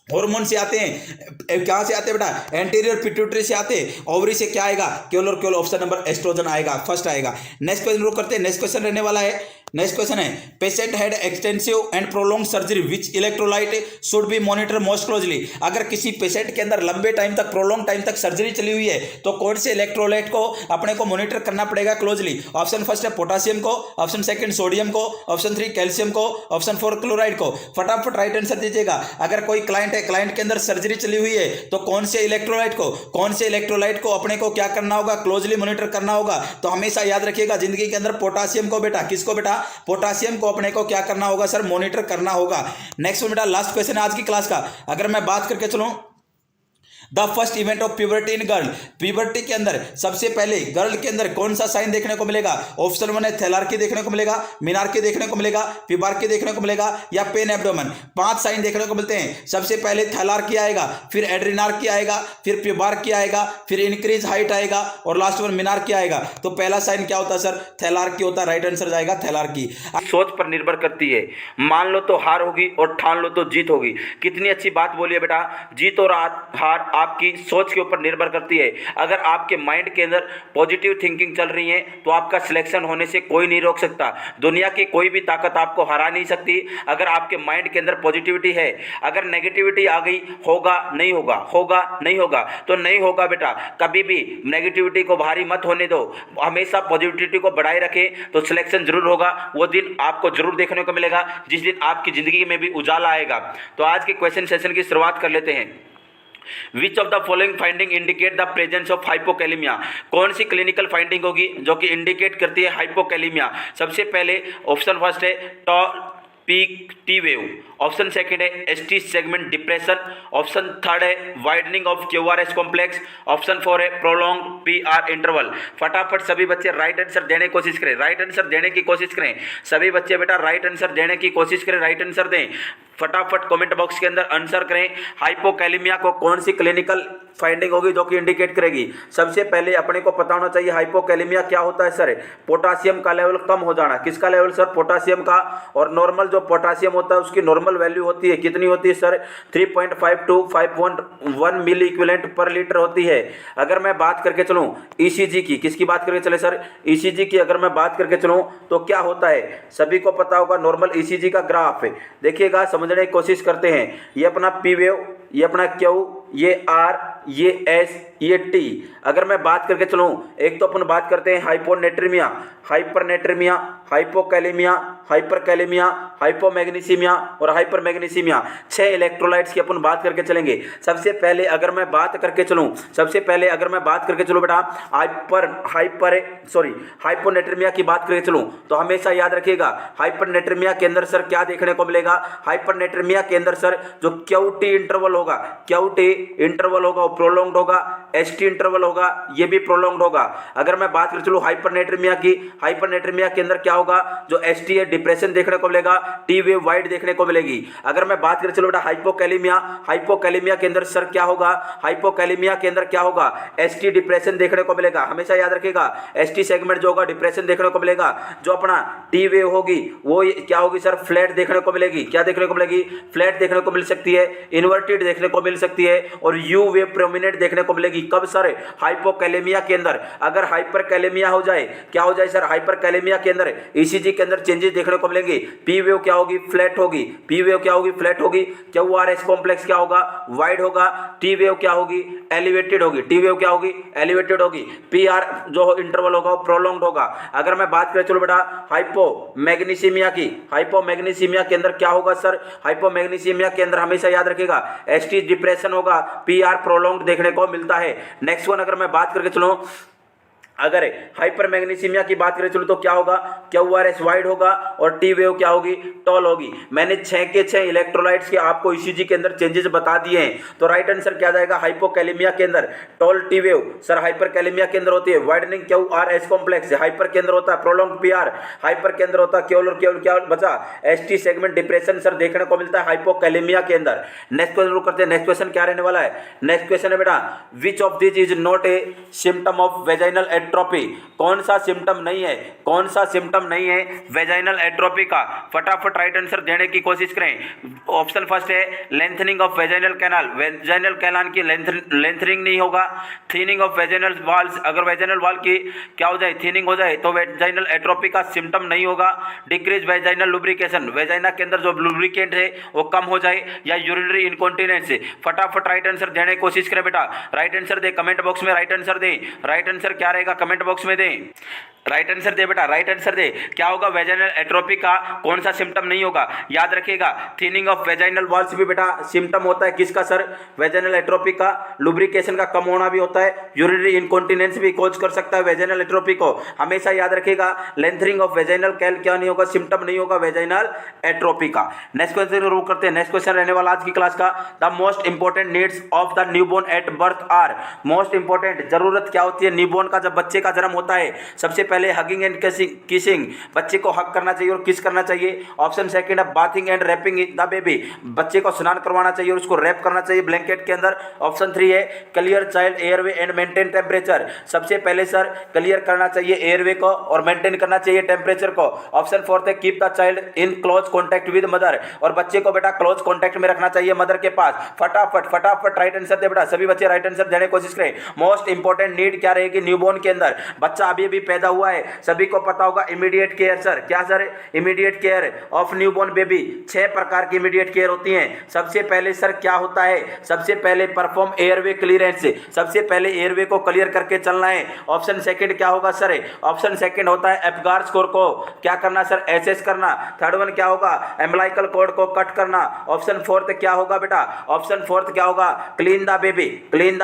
हार्मोन से आते हैं। कहां से आते हैं बेटा, एंटीरियर पिट्यूटरी से आते हैं। ओवरी से क्या आएगा, केवल और केवल ऑप्शन नंबर एस्ट्रोजन आएगा, फर्स्ट आएगा। नेक्स्ट क्वेश्चन रुक करते हैं। नेक्स्ट क्वेश्चन रहने वाला है, नेक्स्ट क्वेश्चन है patient had extensive and prolong surgery which electrolyte should be monitor most closely. अगर किसी पेशेंट के अंदर लंबे टाइम तक, प्रोलॉन्ग टाइम तक सर्जरी चली हुई है, तो कौन से इलेक्ट्रोलाइट को अपने को मॉनिटर करना पड़ेगा क्लोजली। ऑप्शन फर्स्ट है पोटासियम को, ऑप्शन सेकंड सोडियम को, ऑप्शन 3 कैल्शियम को, ऑप्शन 4 क्लोराइड को। फटाफट राइट आंसर दीजिएगा। अगर कोई क्लाइंट है, क्लाइंट के अंदर सर्जरी चली हुई है, तो कौन से इलेक्ट्रोलाइट को अपने को क्या करना होगा, क्लोजली मॉनिटर करना होगा। तो हमेशा याद रखिएगा जिंदगी के अंदर पोटासियम को बेटा, किसको बेटा, पोटासियम को अपने को क्या करना होगा सर, मॉनिटर करना होगा। नेक्स्ट बेटा लास्ट क्वेश्चन है आज की क्लास का। अगर मैं बात करके चलूं the first event of puberty in girl. Puberty के अंदर सबसे पहले गर्ल के अंदर कौन सा साइन देखने को मिलेगा। ऑप्शन 1 है थैलार्की देखने को मिलेगा, मिनार्की देखने को मिलेगा, प्यूबार्की देखने को मिलेगा या पेन एब्डोमेन। 5 साइन देखने को मिलते हैं। सबसे पहले थैलार्की आएगा, फिर एड्रीनार्की आएगा, फिर प्यूबार्की आएगा, फिर इंक्रीज हाइट आएगा और लास्ट वन मिनार्की आएगा। तो पहला साइन क्या होता है सर, थैलार्की होता है। राइट आंसर जाएगा थैलार्की। सोच पर निर्भर करती है। मान लो तो हार होगी और ठान लो तो जीत होगी। कितनी अच्छी बात बोली है बेटा। जीत और हार आपकी सोच के ऊपर निर्भर करती है। अगर आपके माइंड के अंदर पॉजिटिव थिंकिंग चल रही है तो आपका सिलेक्शन होने से कोई नहीं रोक सकता। दुनिया की कोई भी ताकत आपको हरा नहीं सकती अगर आपके माइंड के अंदर पॉजिटिविटी है। अगर नेगेटिविटी आ गई, होगा नहीं होगा, होगा नहीं होगा, तो नहीं होगा बेटा। कभी भी नेगेटिविटी को भारी मत होने दो, हमेशा पॉजिटिविटी को बढ़ाए रखें तो सिलेक्शन जरूर होगा। वो दिन आपको जरूर देखने को मिलेगा जिस दिन आपकी जिंदगी में भी उजाला आएगा। तो आज के क्वेश्चन सेशन की शुरुआत कर लेते हैं। विच of the following finding indicate the presence of hypokalemia. कौन सी क्लिनिकल फाइंडिंग होगी जो कि इंडिकेट करती है हाइपोकैलेमिया। सबसे पहले ऑप्शन फर्स्ट है peaked T wave, option second है ST segment depression, option third है widening of QRS complex, option 4 है प्रोलॉन्ग पीआर इंटरवल। फटाफट सभी बच्चे राइट आंसर देने की कोशिश करें, राइट आंसर देने की कोशिश करें। सभी बच्चे बेटा राइट आंसर देने की कोशिश करें, राइट आंसर दें। फटाफट कमेंट बॉक्स के अंदर आंसर करें। हाइपोकैलेमिया को कौन सी क्लिनिकल फाइंडिंग होगी जो कि इंडिकेट करेगी। सबसे पहले अपने को पता होना चाहिए हाइपोकैलेमिया क्या होता है सर। पोटासियम का लेवल कम हो जाना। किसका लेवल सर, पोटासियम का। और नॉर्मल जो पोटासियम होता है उसकी नॉर्मल वैल्यू होती है, कितनी होती है sir, 3.5 to 5.1 milliequivalent per litre होती है। अगर मैं बात करके चलूँ ईसीजी की, किसकी बात करके चले सर, ईसीजी की अगर मैं बात करके चलूँ तो क्या होता है, सभी को पता होगा नॉर्मल ईसीजी का ग्राफ है। देखिएगा समझने की कोशिश करते हैं। ये अपना पी वेव, ये अपना क्यू, ये आर, ये एस, ये टी। अगर मैं बात करके चलूँ, एक तो अपन बात करते हैं हाइपोनेट्रीमिया, हाइपरनेट्रीमिया, हाइपोकैलेमिया, हाइपरकैलेमिया, हाइपोमैग्नीसीमिया और हाइपरमैग्नीसीमिया। 6 इलेक्ट्रोलाइट्स की अपन बात करके चलेंगे। सबसे पहले अगर मैं बात करके चलूँ बेटा हाइपोनेट्रीमिया की बात करके चलूँ तो हमेशा याद रखिएगा हाइपरनेट्रीमिया के अंदर सर क्या देखने को मिलेगा। हाइपरनेट्रीमिया के अंदर सर जो क्यू टी इंटरवल होगा, क्यू टी इंटरवल होगा वो प्रोलॉन्ग्ड होगा, एस टी इंटरवल होगा ये भी प्रोलॉन्ग्ड होगा। अगर मैं बात कर चलूँ हाइपरनेट्रीमिया की, हाइपरनेट्रीमिया के अंदर क्या होगा, जो एस टी है डिप्रेशन देखने को मिलेगा, टी वेव वाइड देखने को मिलेगी। अगर मैं बात कर चलूँ बेटा हाइपोकैलेमिया, हाइपोकैलेमिया के अंदर सर क्या होगा, हाइपोकैलेमिया के अंदर क्या होगा, एस टी डिप्रेशन देखने को मिलेगा। हमेशा याद रखिएगा एस टी सेगमेंट जो होगा डिप्रेशन देखने को मिलेगा। जो अपना टी वेव होगी वो क्या होगी सर, फ्लैट देखने को मिलेगी। क्या देखने को मिलेगी, फ्लैट देखने को मिल सकती है, इन्वर्टेड देखने को मिल सकती है और यू वेव प्रोमिनेंट देखने को मिलेगी। कब सर? हाइपोकैलेमिया के अंदर। अगर हाइपरकैलेमिया हो जाए, क्या हो जाए सर? हाइपरकैलेमिया के अंदर ईसीजी के अंदर चेंजेस देखने को मिलेंगे। पी वेव क्या होगी? फ्लैट होगी। पी वेव क्या होगी? फ्लैट होगी। क्यू आर एस कॉम्प्लेक्स क्या होगा? वाइड होगा। टी वेव क्या होगी? एलिवेटेड होगी। टी वेव क्या होगी? एलिवेटेड होगी। पी आर जो इंटरवल होगा वो प्रोलॉन्ग्ड होगा। अगर मैं बात करें चलो बेटा हाइपोमैग्नीसीमिया की, हाइपोमैग्नीसीमिया के अंदर क्या होगा सर? हाइपोमैग्नीसीमिया के अंदर हमेशा याद रखिएगा एसटी डिप्रेशन होगा, पी आर प्रोलॉन्ग्ड देखने को मिलता है। नेक्स्ट वन अगर मैं बात करके चलो, अगर हाइपरमैग्नीसीमिया की बात करें चलो तो क्या होगा? क्यू आर एस वाइड होगा और टी वेव क्या होगी? टॉल होगी। मैंने 6 के 6 इलेक्ट्रोलाइट्स के आपको ईसीजी के अंदर चेंजेस बता दिए हैं, तो राइट आंसर क्या जाएगा? हाइपोकैलेमिया के अंदर toll T wave sir hyperkalaemia के अंदर होती है। Widening Q R S complex hyper के अंदर होता है। प्रोलॉन्ग पी आर हाइपर के अंदर होता है। केवल और केवल क्या बचा? S T segment depression sir देखने को मिलता है हाइपोकैलेमिया के अंदर। नेक्स्ट क्वेश्चन करते हैं। नेक्स्ट क्वेश्चन क्या रहने वाला है? नेक्स्ट क्वेश्चन है बेटा which of this is not a symptom of vaginal atrophy? कौन सा सिम्टम नहीं है? कौन सा सिम्टम नहीं है वेजाइनल एट्रोपी का? फटाफट राइट आंसर देने की कोशिश करें। ऑप्शन फर्स्ट है lengthening of vaginal canal. Vaginal canal की लेंथनिंग नहीं होगा। थिनिंग ऑफ वेजाइनल वाल्स, अगर वेजाइनल वाल की क्या हो जाए? थिनिंग हो जाए तो वेजाइनल एट्रोपी का सिम्टम नहीं होगा। डिक्रीज वेजाइनल लुब्रिकेशन, वेजाइना के अंदर जो लुब्रिकेंट है वो कम हो जाए, या यूरिनरी इनकॉन्टिनेंस। फटाफट राइट आंसर देने की कोशिश करें बेटा। राइट आंसर दे, कमेंट बॉक्स में राइट आंसर दे। राइट आंसर क्या रहेगा? कमेंट बॉक्स में दें। राइट आंसर दे बेटा, राइट आंसर दे। क्या होगा? वेजाइनल एट्रोपी का कौन सा सिम्टम नहीं होगा? याद रखिएगा थिनिंग ऑफ वेजाइनल वॉल्स भी बेटा सिम्टम होता है। किसका सर? वेजाइनल एट्रोपी का। लुब्रिकेशन का कम होना भी होता है। यूरिनरी इनकॉन्टिनेंस भी कॉज कर सकता है वेजाइनल एट्रोपी को। हमेशा याद रखिएगा लेंथनिंग ऑफ वेजाइनल कैल क्या नहीं होगा? सिम्टम नहीं होगा वेजाइनल एट्रोपी का। नेक्स्ट क्वेश्चन शुरू करते हैं। नेक्स्ट क्वेश्चन रहने वाला आज की क्लास का, the most important needs of the newborn at birth are. Most important जरूरत क्या होती है न्यूबॉर्न का जब बच्चे का जन्म होता है? सबसे पहले हगिंग एंड किसिंग, बच्चे को हक करना चाहिए और किस करना चाहिए। ऑप्शन सेकंड है bathing and wrapping the baby, बच्चे को स्नान करवाना चाहिए और उसको रैप करना चाहिए ब्लैंकेट के अंदर। ऑप्शन 3 है clear child airway and maintain temperature, सबसे पहले सर क्लियर करना चाहिए एयरवे को और मेंटेन करना चाहिए टेम्परेचर को। ऑप्शन 4 है keep the child in close contact with mother, और बच्चे को बेटा क्लोज कॉन्टैक्ट में रखना चाहिए मदर के पास। फटाफट राइट आंसर दे बेटा, सभी बच्चे राइट आंसर देने की कोशिश करें। मोस्ट इंपॉर्टेंट नीड क्या रहेगी न्यूबॉर्न के अंदर? बच्चा अभी अभी पैदा हुआ है, सभी को पता होगा इमीडिएट केयर सर। क्या sir? Immediate care of newborn baby. 6 प्रकार की इमीडिएट केयर होती हैं। सबसे पहले सर क्या होता है? सबसे पहले परफॉर्म एयरवे क्लियरेंस, सबसे पहले एयरवे को क्लियर करके चलना है। ऑप्शन सेकंड क्या होगा सर? ऑप्शन सेकंड होता है एपगार स्कोर को क्या करना सर? एसेस करना। थर्ड वन क्या होगा? एम्बलाइकल कॉर्ड को कट करना। ऑप्शन 4 क्या होगा बेटा? ऑप्शन 4 क्या होगा? Clean the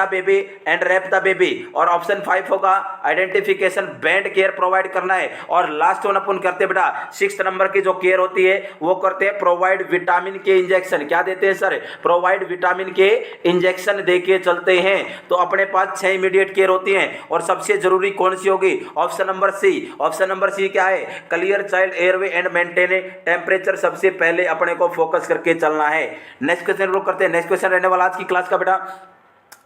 baby and wrap the baby. और ऑप्शन 5 होगा आइडेंटिफिकेशन बैंड केयर प्रोवाइड करना है। और लास्ट वन अपन करते बेटा 6th नंबर की जो केयर होती है वो करते हैं प्रोवाइड विटामिन के इंजेक्शन। क्या देते हैं सर? प्रोवाइड विटामिन के इंजेक्शन देके चलते हैं। तो अपने पास 6 इमीडिएट केयर होती हैं और सबसे जरूरी कौन सी होगी? Option number C. Option number C क्या है? Clear child airway and maintain temperature, सबसे पहले अपने को फोकस करके चलना है। नेक्स्ट क्वेश्चन करते हैं। नेक्स्ट क्वेश्चन रहने वाला आज की क्लास का बेटा,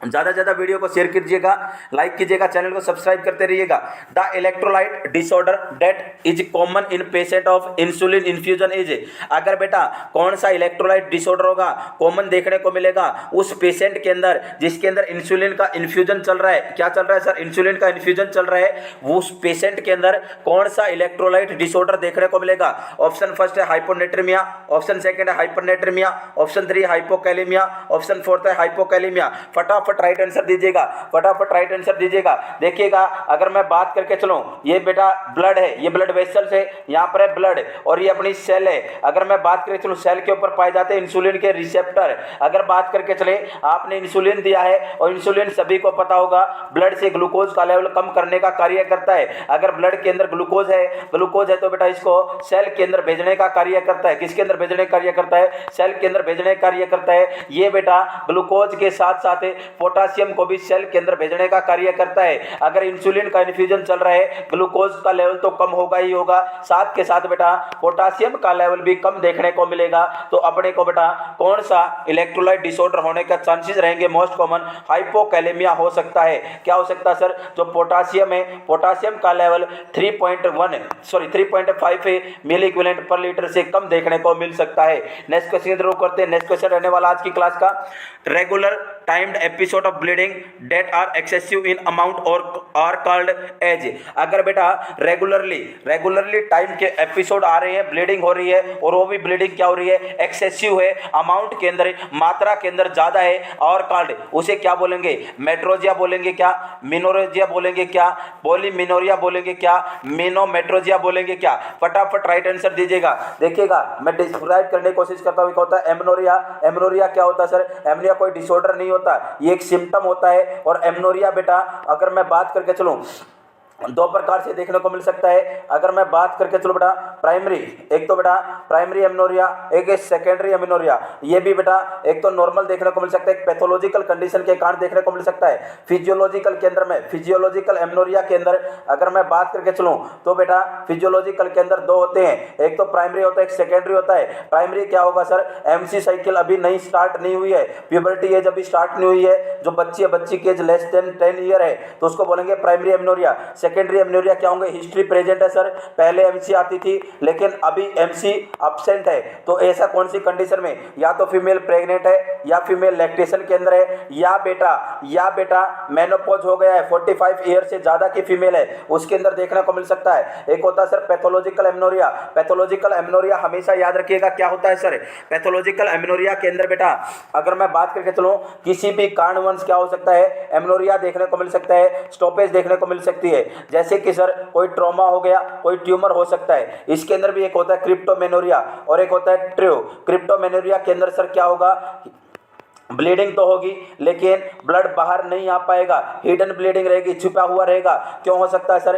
ज़्यादा से ज़्यादा वीडियो को शेयर कीजिएगा, लाइक कीजिएगा, चैनल को सब्सक्राइब करते रहिएगा। The electrolyte disorder that is common in patient of insulin infusion is. अगर बेटा कौन सा इलेक्ट्रोलाइट डिसऑर्डर होगा कॉमन देखने को मिलेगा उस पेशेंट के अंदर जिसके अंदर इंसुलिन का इन्फ्यूजन चल रहा है? क्या चल रहा है सर? इंसुलिन का इन्फ्यूजन चल रहा है। वो उस पेशेंट के अंदर कौन सा इलेक्ट्रोलाइट डिसऑर्डर देखने को मिलेगा? ऑप्शन फर्स्ट है हाइपोनेट्रीमिया, ऑप्शन सेकंड है हाइपरनेट्रीमिया, ऑप्शन 3 हाइपोकैलेमिया, ऑप्शन 4 है हाइपोकैलेमिया। फटाफट राइट आंसर दीजिएगा, फटाफट राइट आंसर दीजिएगा। देखिएगा अगर मैं बात करके चलूं, ये बेटा ब्लड है, ये ब्लड वेसल्स है, यहाँ पर है ब्लड और ये अपनी सेल है। अगर मैं बात करके चलूं सेल के ऊपर पाए जाते हैं इंसुलिन के रिसेप्टर। अगर बात करके चले आपने इंसुलिन दिया है और इंसुलिन सभी को पता होगा ब्लड से ग्लूकोज का लेवल कम करने का कार्य करता है। अगर ब्लड के अंदर ग्लूकोज है तो बेटा इसको सेल के अंदर भेजने का कार्य करता है। किसके अंदर भेजने का कार्य करता है? सेल के अंदर भेजने का कार्य करता है। ये बेटा ग्लूकोज के साथ साथ पोटासियम को भी सेल के अंदर भेजने का कार्य करता है। अगर इंसुलिन का इन्फ्यूजन चल रहा है, ग्लूकोज का लेवल तो कम होगा ही होगा, साथ के साथ बेटा पोटासियम का लेवल भी कम देखने को मिलेगा। तो अपने को बेटा कौन सा इलेक्ट्रोलाइट डिसऑर्डर होने का चांसेस रहेंगे? मोस्ट कॉमन हाइपोकैलेमिया हो सकता है। क्या हो सकता है सर? जो पोटासियम है, पोटासियम का लेवल 3.5 मिली इक्विवेलेंट पर लीटर से कम देखने को मिल सकता है। नेक्स्ट क्वेश्चन जरूर करते हैं। नेक्स्ट क्वेश्चन रहने वाला आज की क्लास का, regular timed episode of bleeding that are excessive in amount और आर कॉल्ड एज। अगर बेटा रेगुलरली टाइम के एपिसोड आ रहे हैं, ब्लीडिंग हो रही है और वो भी ब्लीडिंग क्या हो रही है? एक्सेसिव है, अमाउंट के अंदर, मात्रा के अंदर ज्यादा है, और कॉल्ड उसे क्या बोलेंगे? मेट्रोजिया बोलेंगे क्या? मिनोरेजिया बोलेंगे क्या? पॉलीमिनोरिया बोलेंगे क्या? मिनोमेट्रोजिया बोलेंगे क्या? फटाफट राइट आंसर दीजिएगा। देखिएगा मैं डिस्क्राइब करने की कोशिश करता हूँ। क्या होता है एमनोरिया? एमनोरिया क्या होता है सर? एमनोरिया कोई डिसऑर्डर नहीं होता, ये एक सिम्टम होता है। और एमनोरिया बेटा अगर मैं बात करके चलूं, दो प्रकार से देखने को मिल सकता है। अगर मैं बात करके चलो बेटा प्राइमरी, एक तो बेटा प्राइमरी एमनोरिया, एक है सेकेंडरी एमनोरिया। ये भी बेटा एक तो नॉर्मल देखने को मिल सकता है, एक पैथोलॉजिकल कंडीशन के कारण देखने को मिल सकता है। फिजियोलॉजिकल के अंदर में, फिजियोलॉजिकल एमनोरिया के अंदर अगर मैं बात करके चलूं तो बेटा फिजियोलॉजिकल के अंदर दो होते हैं, एक तो प्राइमरी होता है, एक सेकेंडरी होता है। प्राइमरी क्या होगा सर? एमसी साइकिल अभी नहीं स्टार्ट नहीं हुई है, प्यूबर्टी एज अभी स्टार्ट नहीं हुई है, जो बच्ची है, बच्ची की एज लेस देन 10 ईयर है, तो उसको बोलेंगे प्राइमरी एमनोरिया। सेकेंडरी एमनोरिया क्या होंगे? हिस्ट्री प्रेजेंट है सर, पहले एमसी आती थी लेकिन अभी एमसी एब्सेंट है। तो ऐसा कौन सी कंडीशन में? या तो फीमेल प्रेग्नेंट है, या फीमेल लैक्टेशन के अंदर है, या बेटा मेनोपॉज हो गया है, 45 ईयर से ज्यादा की फीमेल है, उसके अंदर देखने को मिल सकता है। एक होता है sir pathological amenorrhoea. Pathological amenorrhoea हमेशा याद रखिएगा क्या होता है सर? पैथोलॉजिकल एमनोरिया के अंदर बेटा अगर मैं बात करके चलूं, किसी भी कारणवश क्या हो सकता है? एमनोरिया देखने को मिल सकता है, स्टॉपेज देखने को मिल सकती है। जैसे कि सर कोई ट्रॉमा हो गया, कोई ट्यूमर हो सकता है। इसके अंदर भी एक होता है क्रिप्टोमेनोरिया और एक होता है ट्रियो। क्रिप्टोमेनोरिया के अंदर सर क्या होगा? ब्लीडिंग तो होगी लेकिन ब्लड बाहर नहीं आ पाएगा, हिडन ब्लीडिंग रहेगी, छुपा हुआ रहेगा। क्यों हो सकता है सर?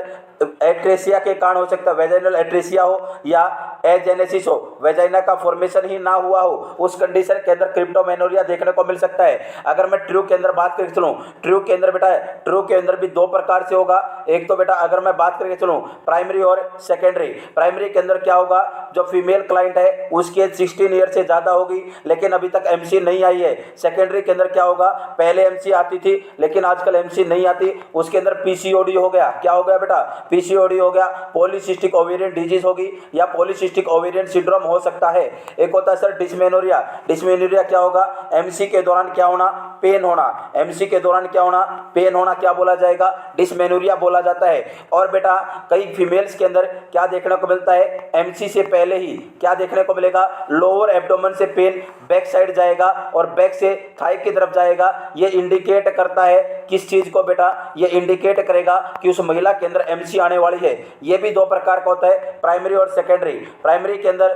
एट्रेसिया के कारण हो सकता है, वेजाइनल एट्रेसिया हो या एजेनेसिस हो, वेजाइना का फॉर्मेशन ही ना हुआ हो, उस कंडीशन के अंदर क्रिप्टोमेनोरिया देखने को मिल सकता है। अगर मैं ट्रू के अंदर बात करके चलूं, ट्रू के अंदर बेटा ट्रू के अंदर भी दो प्रकार से होगा। एक तो बेटा अगर मैं बात करके चलूं प्राइमरी और सेकेंडरी, प्राइमरी के अंदर क्या होगा? जो फीमेल क्लाइंट है उसकी एज 16 ईयर से ज्यादा होगी लेकिन अभी तक एमसी नहीं आई है। सेकेंडरी के अंदर क्या होगा? पहले एमसी आती थी लेकिन आजकल एमसी नहीं आती, उसके अंदर पीसीओडी हो गया। क्या हो गया बेटा? पीसीओडी हो गया, पॉलीसिस्टिक ओवेरियन डिजीज होगी या पॉलीसिस्टिक ओवेरियन सिंड्रोम हो सकता है। एक होता है सर डिस्मेनोरिया। डिस्मेनोरिया क्या होगा? एमसी के दौरान क्या होना? पेन होना। एमसी के दौरान क्या होना? पेन होना। क्या बोला जाएगा? डिस्मेनोरिया बोला जाता है। और बेटा कई फीमेल्स के अंदर क्या देखने को मिलता है? एमसी से पहले ही क्या देखने को मिलेगा? लोअर एब्डोमेन से पेन बैक साइड जाएगा और बैक से थाई की तरफ जाएगा। ये इंडिकेट करता है किस चीज को बेटा? ये इंडिकेट करेगा कि उस महिला के अंदर एमसी आने वाली है। ये भी दो प्रकार का होता है, प्राइमरी और सेकेंडरी। प्राइमरी के अंदर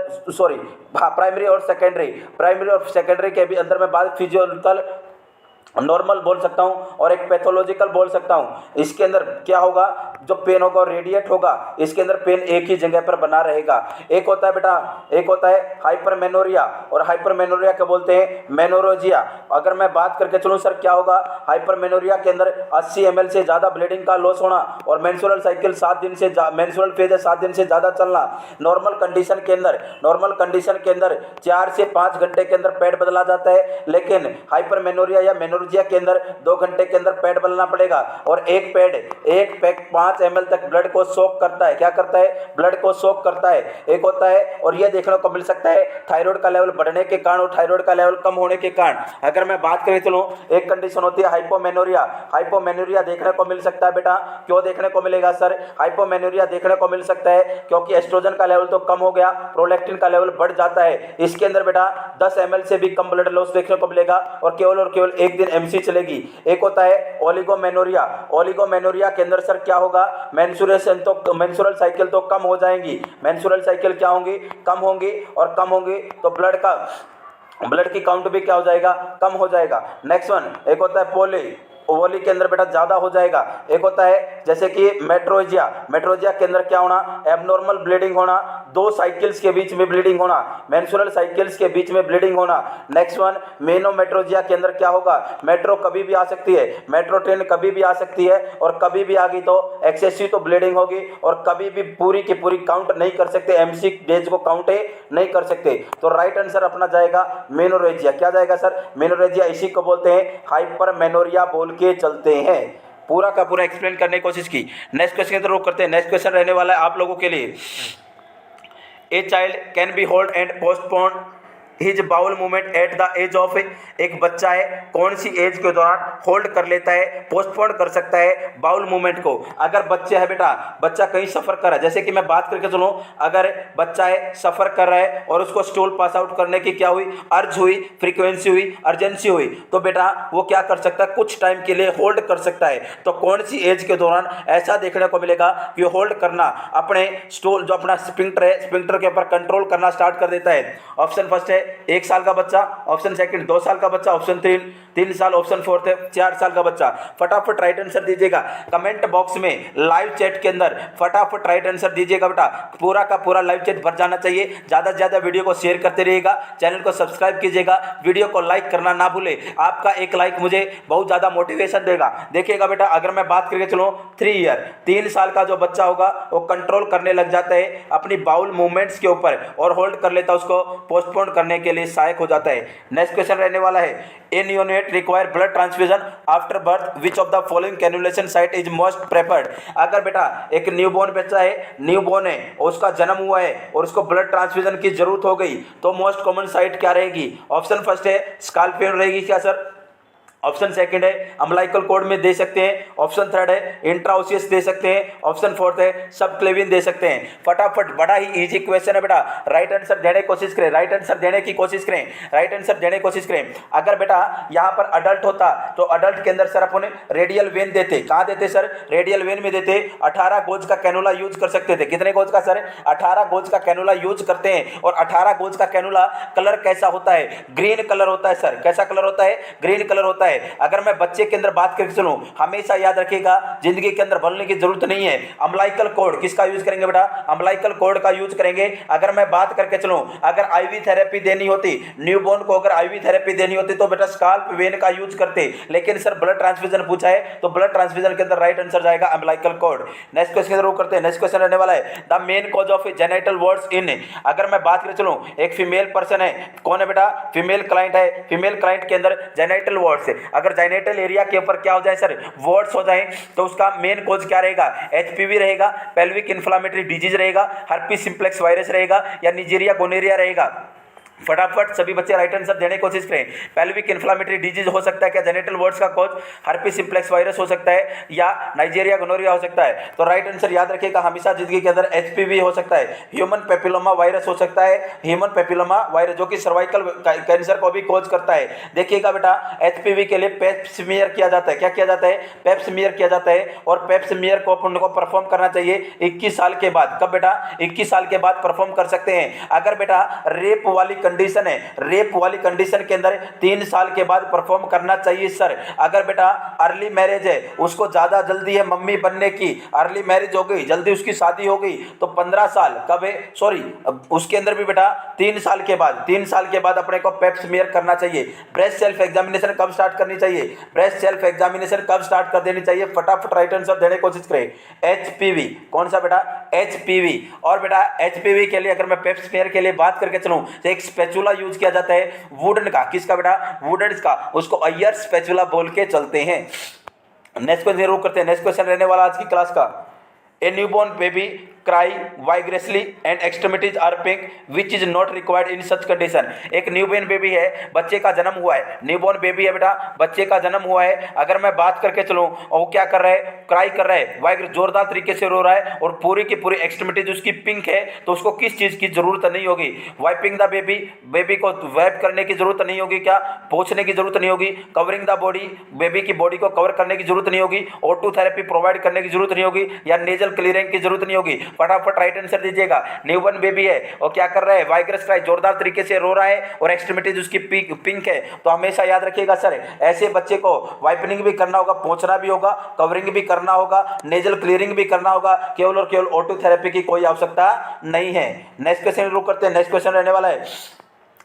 प्राइमरी और सेकेंडरी के भी अंदर में बात फिजियोलॉजिकल नॉर्मल बोल सकता हूं और एक पैथोलॉजिकल बोल सकता हूं। इसके अंदर क्या होगा? जो पेन होगा रेडिएट होगा, इसके अंदर पेन एक ही जगह पर बना रहेगा। एक होता है बेटा, एक होता है हाइपरमेनोरिया और हाइपरमेनोरिया क्या बोलते हैं? मेनोरोजिया। अगर मैं बात करके चलूं सर क्या होगा? हाइपरमेनोरिया के अंदर 80 ml से ज्यादा ब्लीडिंग का लॉस होना और मेंस्ट्रुअल साइकिल 7 दिन से मेंस्ट्रुअल फेज 7 दिन से ज्यादा चलना। नॉर्मल कंडीशन के अंदर 4 से 5 घंटे के अंदर पैड बदला जाता है, लेकिन हाइपरमेनोरिया या मेनोरोजिया के अंदर 2 घंटे के अंदर पैड बदलना पड़ेगा। और एक पैक 5 ml तक ब्लड को सोक करता है। क्या करता है? ब्लड को सोक करता है। एक होता है और यह देखने को मिल सकता है थायराइड का लेवल बढ़ने के कारण और थायराइड का लेवल कम होने के कारण। अगर मैं बात करें चलो, एक कंडीशन होती है हाइपोमेनोरिया। हाइपोमेनोरिया देखने को मिल सकता है बेटा। क्यों देखने को मिलेगा सर? हाइपोमेनोरिया देखने को मिल सकता है क्योंकि एस्ट्रोजन का लेवल तो कम हो गया, प्रोलैक्टिन का लेवल बढ़ जाता है। इसके अंदर बेटा 10 ml से भी कम ब्लड लॉस देखने को मिलेगा और केवल एक दिन एमसी चलेगी। एक होता है ओलिगोमेनोरिया। ओलिगोमेनोरिया के अंदर सर क्या होगा? मेंस्ट्रुअल साइकिल तो कम हो जाएंगी। मेंस्ट्रुअल साइकिल क्या होंगी? कम होंगी और कम होंगी तो ब्लड की काउंट भी क्या हो जाएगा? कम हो जाएगा। नेक्स्ट वन, एक होता है ओवली के अंदर बेटा ज़्यादा हो जाएगा। एक होता है जैसे कि मेट्रोजिया, मेट्रोजिया के अंदर क्या होना, एबनॉर्मल ब्लीडिंग होना, दो साइकिल्स के बीच में ब्लीडिंग होना, मेंस्ट्रुअल साइकिल्स के बीच में ब्लीडिंग होना। नेक्स्ट वन मेनोमेट्रोजिया के अंदर क्या होगा, मेट्रो कभी भी आ सकती है, मेट्रो ट्रेन कभी भी आ सकती है और कभी भी आ गई तो एक्सेसिव तो ब्लीडिंग होगी और कभी भी पूरी की पूरी काउंट नहीं कर सकते, एमसी डेज को काउंट नहीं कर सकते। तो राइट आंसर अपना जाएगा मेनोरेजिया। क्या जाएगा सर, मेनोरेजिया। इसी को बोलते हैं हाइपरमेनोरिया बोल के चलते हैं। पूरा का पूरा एक्सप्लेन करने की कोशिश की। नेक्स्ट क्वेश्चन की तरफ करते हैं। नेक्स्ट क्वेश्चन रहने वाला है आप लोगों के लिए, a child can be hold and postpone his bowel movement at the age of, एक बच्चा है कौन सी एज के दौरान होल्ड कर लेता है, पोस्टपोन कर सकता है बाउल मूवमेंट को। अगर बच्चे है बेटा, बच्चा कहीं सफ़र कर रहा है, जैसे कि मैं बात करके चलूँ, अगर बच्चा है सफ़र कर रहा है और उसको स्टूल पास आउट करने की क्या हुई, अर्ज हुई, फ्रीक्वेंसी हुई, अर्जेंसी हुई, तो बेटा वो क्या कर सकता है, कुछ टाइम के लिए होल्ड कर सकता है। तो कौन सी एज के दौरान ऐसा देखने को मिलेगा कि होल्ड करना, अपने स्टूल जो अपना स्पिंक्टर है, स्पिंक्टर के ऊपर कंट्रोल करना स्टार्ट कर देता है। ऑप्शन फर्स्ट है 1 साल का बच्चा, ऑप्शन सेकंड 2 साल का बच्चा, ऑप्शन 3 साल, ऑप्शन फोर्थ है 4 साल का बच्चा। फटाफट राइट आंसर दीजिएगा कमेंट बॉक्स में, लाइव चैट के अंदर फटाफट राइट आंसर दीजिएगा बेटा। पूरा का पूरा लाइव चैट भर जाना चाहिए। ज़्यादा से ज़्यादा वीडियो को शेयर करते रहिएगा, चैनल को सब्सक्राइब कीजिएगा, वीडियो को लाइक करना ना भूले। आपका एक लाइक मुझे बहुत ज़्यादा मोटिवेशन देगा। देखिएगा बेटा, अगर मैं बात करके चलूँ 3 साल का जो बच्चा होगा वो कंट्रोल करने लग जाता है अपनी बाउल मूवमेंट्स के ऊपर और होल्ड कर लेता है, उसको पोस्टपोन करने के लिए सहायक हो जाता है। नेक्स्ट क्वेश्चन रहने वाला है, a neonate require blood transfusion after birth, which of the following cannulation site is most preferred. अगर बेटा एक न्यूबॉर्न बच्चा है, न्यूबॉर्न है और उसका जन्म हुआ है और उसको ब्लड ट्रांसफ्यूजन की जरूरत हो गई, तो मोस्ट कॉमन साइट क्या रहेगी। ऑप्शन फर्स्ट है स्काल्पियन रहेगी क्या सर, ऑप्शन सेकंड है अम्बिलिकल कॉर्ड में दे सकते हैं, ऑप्शन थर्ड है इंट्राओसियस दे सकते हैं, ऑप्शन फोर्थ है सबक्लेवियन दे सकते हैं। फटाफट, बड़ा ही इजी क्वेश्चन है बेटा, राइट आंसर देने की कोशिश करें, राइट आंसर देने की कोशिश करें, राइट आंसर देने की कोशिश करें। अगर बेटा यहाँ पर अडल्ट होता तो अडल्ट के अंदर सर अपन रेडियल वेन देते, कहाँ देते सर, रेडियल वेन में देते। 18 गोज का कैनुला यूज कर सकते थे। कितने गोज का सर, 18 गोज का कैनुला यूज करते हैं। और 18 गोज का कैनुला कलर कैसा होता है, ग्रीन कलर होता है सर। कैसा कलर होता है, ग्रीन कलर होता है। अगर मैं बच्चे के अंदर बात करके चलूं, हमेशा याद रखिएगा जिंदगी के अंदर भूलने की जरूरत नहीं है। अम्बिलिकल कॉर्ड किसका यूज करेंगे बेटा, अम्बिलिकल कॉर्ड का यूज करेंगे। अगर मैं बात करके चलूं, अगर आईवी थेरेपी देनी होती न्यूबॉर्न को, अगर आईवी थेरेपी देनी होती तो बेटा स्काल्प वेन का यूज करते। लेकिन सर ब्लड ट्रांसफ्यूजन पूछा है तो ब्लड ट्रांसफ्यूजन के अंदर राइट आंसर जाएगा अम्बिलिकल कॉर्ड। नेक्स्ट क्वेश्चन जरूर करते हैं। नेक्स्ट क्वेश्चन रहने वाला है, the main cause of genital warts in. अगर मैं बात करके चलूं, एक फीमेल पर्सन है, कौन है बेटा, फीमेल क्लाइंट है। फीमेल क्लाइंट के अंदर जेनिटल वॉर्ड्स है, अगर जेनिटल एरिया के ऊपर क्या हो जाए सर, वॉर्ड्स हो जाए, तो उसका मेन कॉज क्या रहेगा, एचपीवी रहेगा, पेल्विक इन्फ्लामेटरी डिजीज रहेगा, हर्पीस सिंप्लेक्स वायरस रहेगा या निजेरिया गोनेरिया रहेगा। फटाफट सभी बच्चे राइट आंसर देने की कोशिश करें। पेल्विक इन्फ्लामेटरी डिजीज हो सकता है क्या, जेनिटल वॉर्ड्स का कॉज हर्पीस सिंप्लेक्स वायरस हो सकता है या नाइजीरिया गोनोरिया हो सकता है। तो राइट आंसर याद रखिएगा, हमेशा जिंदगी के अंदर एचपीवी हो सकता है, ह्यूमन पेपिलोमा वायरस हो सकता है, ह्यूमन पेपिलोमा वायरस जो कि सर्वाइकल कैंसर को भी कॉज करता है। देखिएगा बेटा, एचपीवी के लिए पेप स्मीयर किया जाता है। क्या किया जाता है, पेप स्मीयर किया जाता है। और पेप स्मीयर को अपन को परफॉर्म करना चाहिए 21 साल के बाद। कब बेटा, 21 साल के बाद परफॉर्म कर सकते हैं। अगर बेटा रेप वाली कंडीशन है, रेप वाली कंडीशन के अंदर 3 साल के बाद परफॉर्म करना चाहिए सर। अगर बेटा अर्ली मैरिज है, उसको ज्यादा जल्दी है मम्मी बनने की, अर्ली मैरिज हो गई, जल्दी उसकी शादी हो गई, तो 15 साल कब है, सॉरी उसके अंदर भी बेटा 3 साल के बाद, 3 साल के बाद अपने को पेप स्मीयर करना चाहिए। ब्रेस्ट सेल्फ एग्जामिनेशन कब स्टार्ट करनी चाहिए, ब्रेस्ट सेल्फ एग्जामिनेशन कब स्टार्ट कर देनी चाहिए। फटाफट राइट आंसर देने की कोशिश करें। एचपीवी, कौन सा बेटा, एचपीवी। और बेटा एचपीवी के लिए अगर मैं पेप स्मीयर के लिए बात करके चलूं तो एक स्पैचुला यूज किया जाता है वुडन का। किसका बेटा, वुडन का, उसको अय्यर स्पैचुला बोल के चलते हैं। नेक्स्ट क्वेश्चन जरूर करते हैं। नेक्स्ट क्वेश्चन रहने वाला आज की क्लास का, a newborn baby cry vigorously and extremities are pink which is not required in such condition। एक न्यूबॉर्न बेबी है, बच्चे का जन्म हुआ है, न्यूबॉर्न बेबी है बेटा, बच्चे का जन्म हुआ है। अगर मैं बात करके चलूं और वो क्या कर रहा है, क्राई कर रहा है, वाइगर जोरदार तरीके से रो रहा है और पूरी की पूरी एक्सट्रीमिटीज उसकी पिंक है, तो उसको किस चीज की जरूरत नहीं होगी, वाइपिंग द बेबी, बेबी को वाइप करने की जरूरत नहीं होगी, क्या पोंछने की जरूरत नहीं होगी, कवरिंग द बॉडी, बेबी की बॉडी को कवर करने की जरूरत नहीं होगी, O2 थेरेपी प्रोवाइड करने की जरूरत नहीं होगी या नेजल क्लीयरिंग की जरूरत नहीं होगी। फटाफट राइट आंसर दीजिएगा। न्यूबॉर्न बेबी है और क्या कर रहा है, वाइग्रस क्राई, जोरदार तरीके से रो रहा है और एक्सट्रीमिटीज उसकी पिंक है। तो हमेशा याद रखिएगा सर, ऐसे बच्चे को वाइपनिंग भी करना होगा, पोंछना भी होगा, कवरिंग भी करना होगा, नेजल क्लियरिंग भी करना होगा। केवल और केवल O2 थेरेपी की कोई आवश्यकता नहीं है। नेक्स्ट क्वेश्चन शुरू करते हैं। नेक्स्ट क्वेश्चन रहने वाला है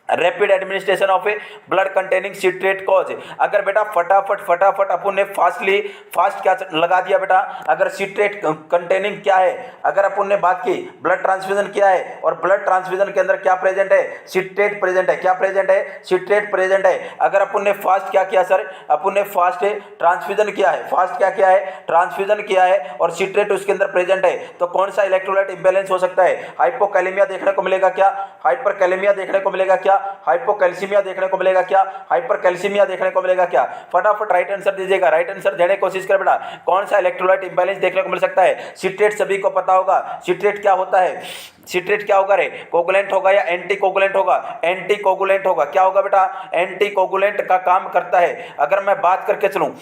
rapid administration of A blood containing citrate cause. अगर बेटा फटाफट अपन ने फास्ट क्या लगा दिया बेटा, अगर सिट्रेट कंटेनिंग क्या है, अगर अपन ने बात की ब्लड ट्रांसफ्यूजन क्या है और ब्लड ट्रांसफ्यूजन के अंदर क्या प्रेजेंट है, सिट्रेट प्रेजेंट है। क्या प्रेजेंट है, सिट्रेट प्रेजेंट है। अगर अपन ने फास्ट क्या किया सर, अपन ने फास्ट ट्रांसफ्यूजन किया है, फास्ट क्या किया है, ट्रांसफ्यूजन किया है और सिट्रेट उसके अंदर प्रेजेंट है, तो कौन सा इलेक्ट्रोलाइट इंबैलेंस हो सकता है, हाइपोकैलेमिया देखने को मिलेगा क्या, हाइपरकैलेमिया देखने को मिलेगा क्या, हाइपोकैल्सीमिया देखने को मिलेगा क्या, हाइपरकैल्सीमिया देखने को मिलेगा क्या। फटाफट राइट आंसर दीजिएगा, राइट आंसर देने की कोशिश कर बेटा। कौन सा इलेक्ट्रोलाइट इंबैलेंस देखने को मिल सकता है, सिट्रेट सभी को पता होगा। सिट्रेट क्या होता है, सिट्रेट क्या होगा रे, कोगुलेंट होगा या एंटी कोगुलेंट होगा, एंटी कोगुलेंट होगा। क्या होगा बेटा, एंटी कोगुलेंट का काम करता है। अगर मैं बात करके चलूं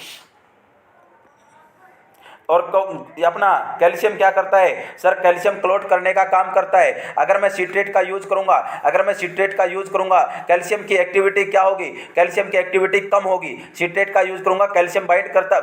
और अपना कैल्शियम क्या करता है सर, कैल्शियम क्लोट करने का काम करता है। अगर मैं सिट्रेट का यूज करूंगा, अगर मैं सिट्रेट का यूज करूंगा, कैल्शियम की एक्टिविटी क्या होगी, कैल्शियम की एक्टिविटी कम होगी। सिट्रेट का यूज करूंगा, कैल्शियम बाइंड करता,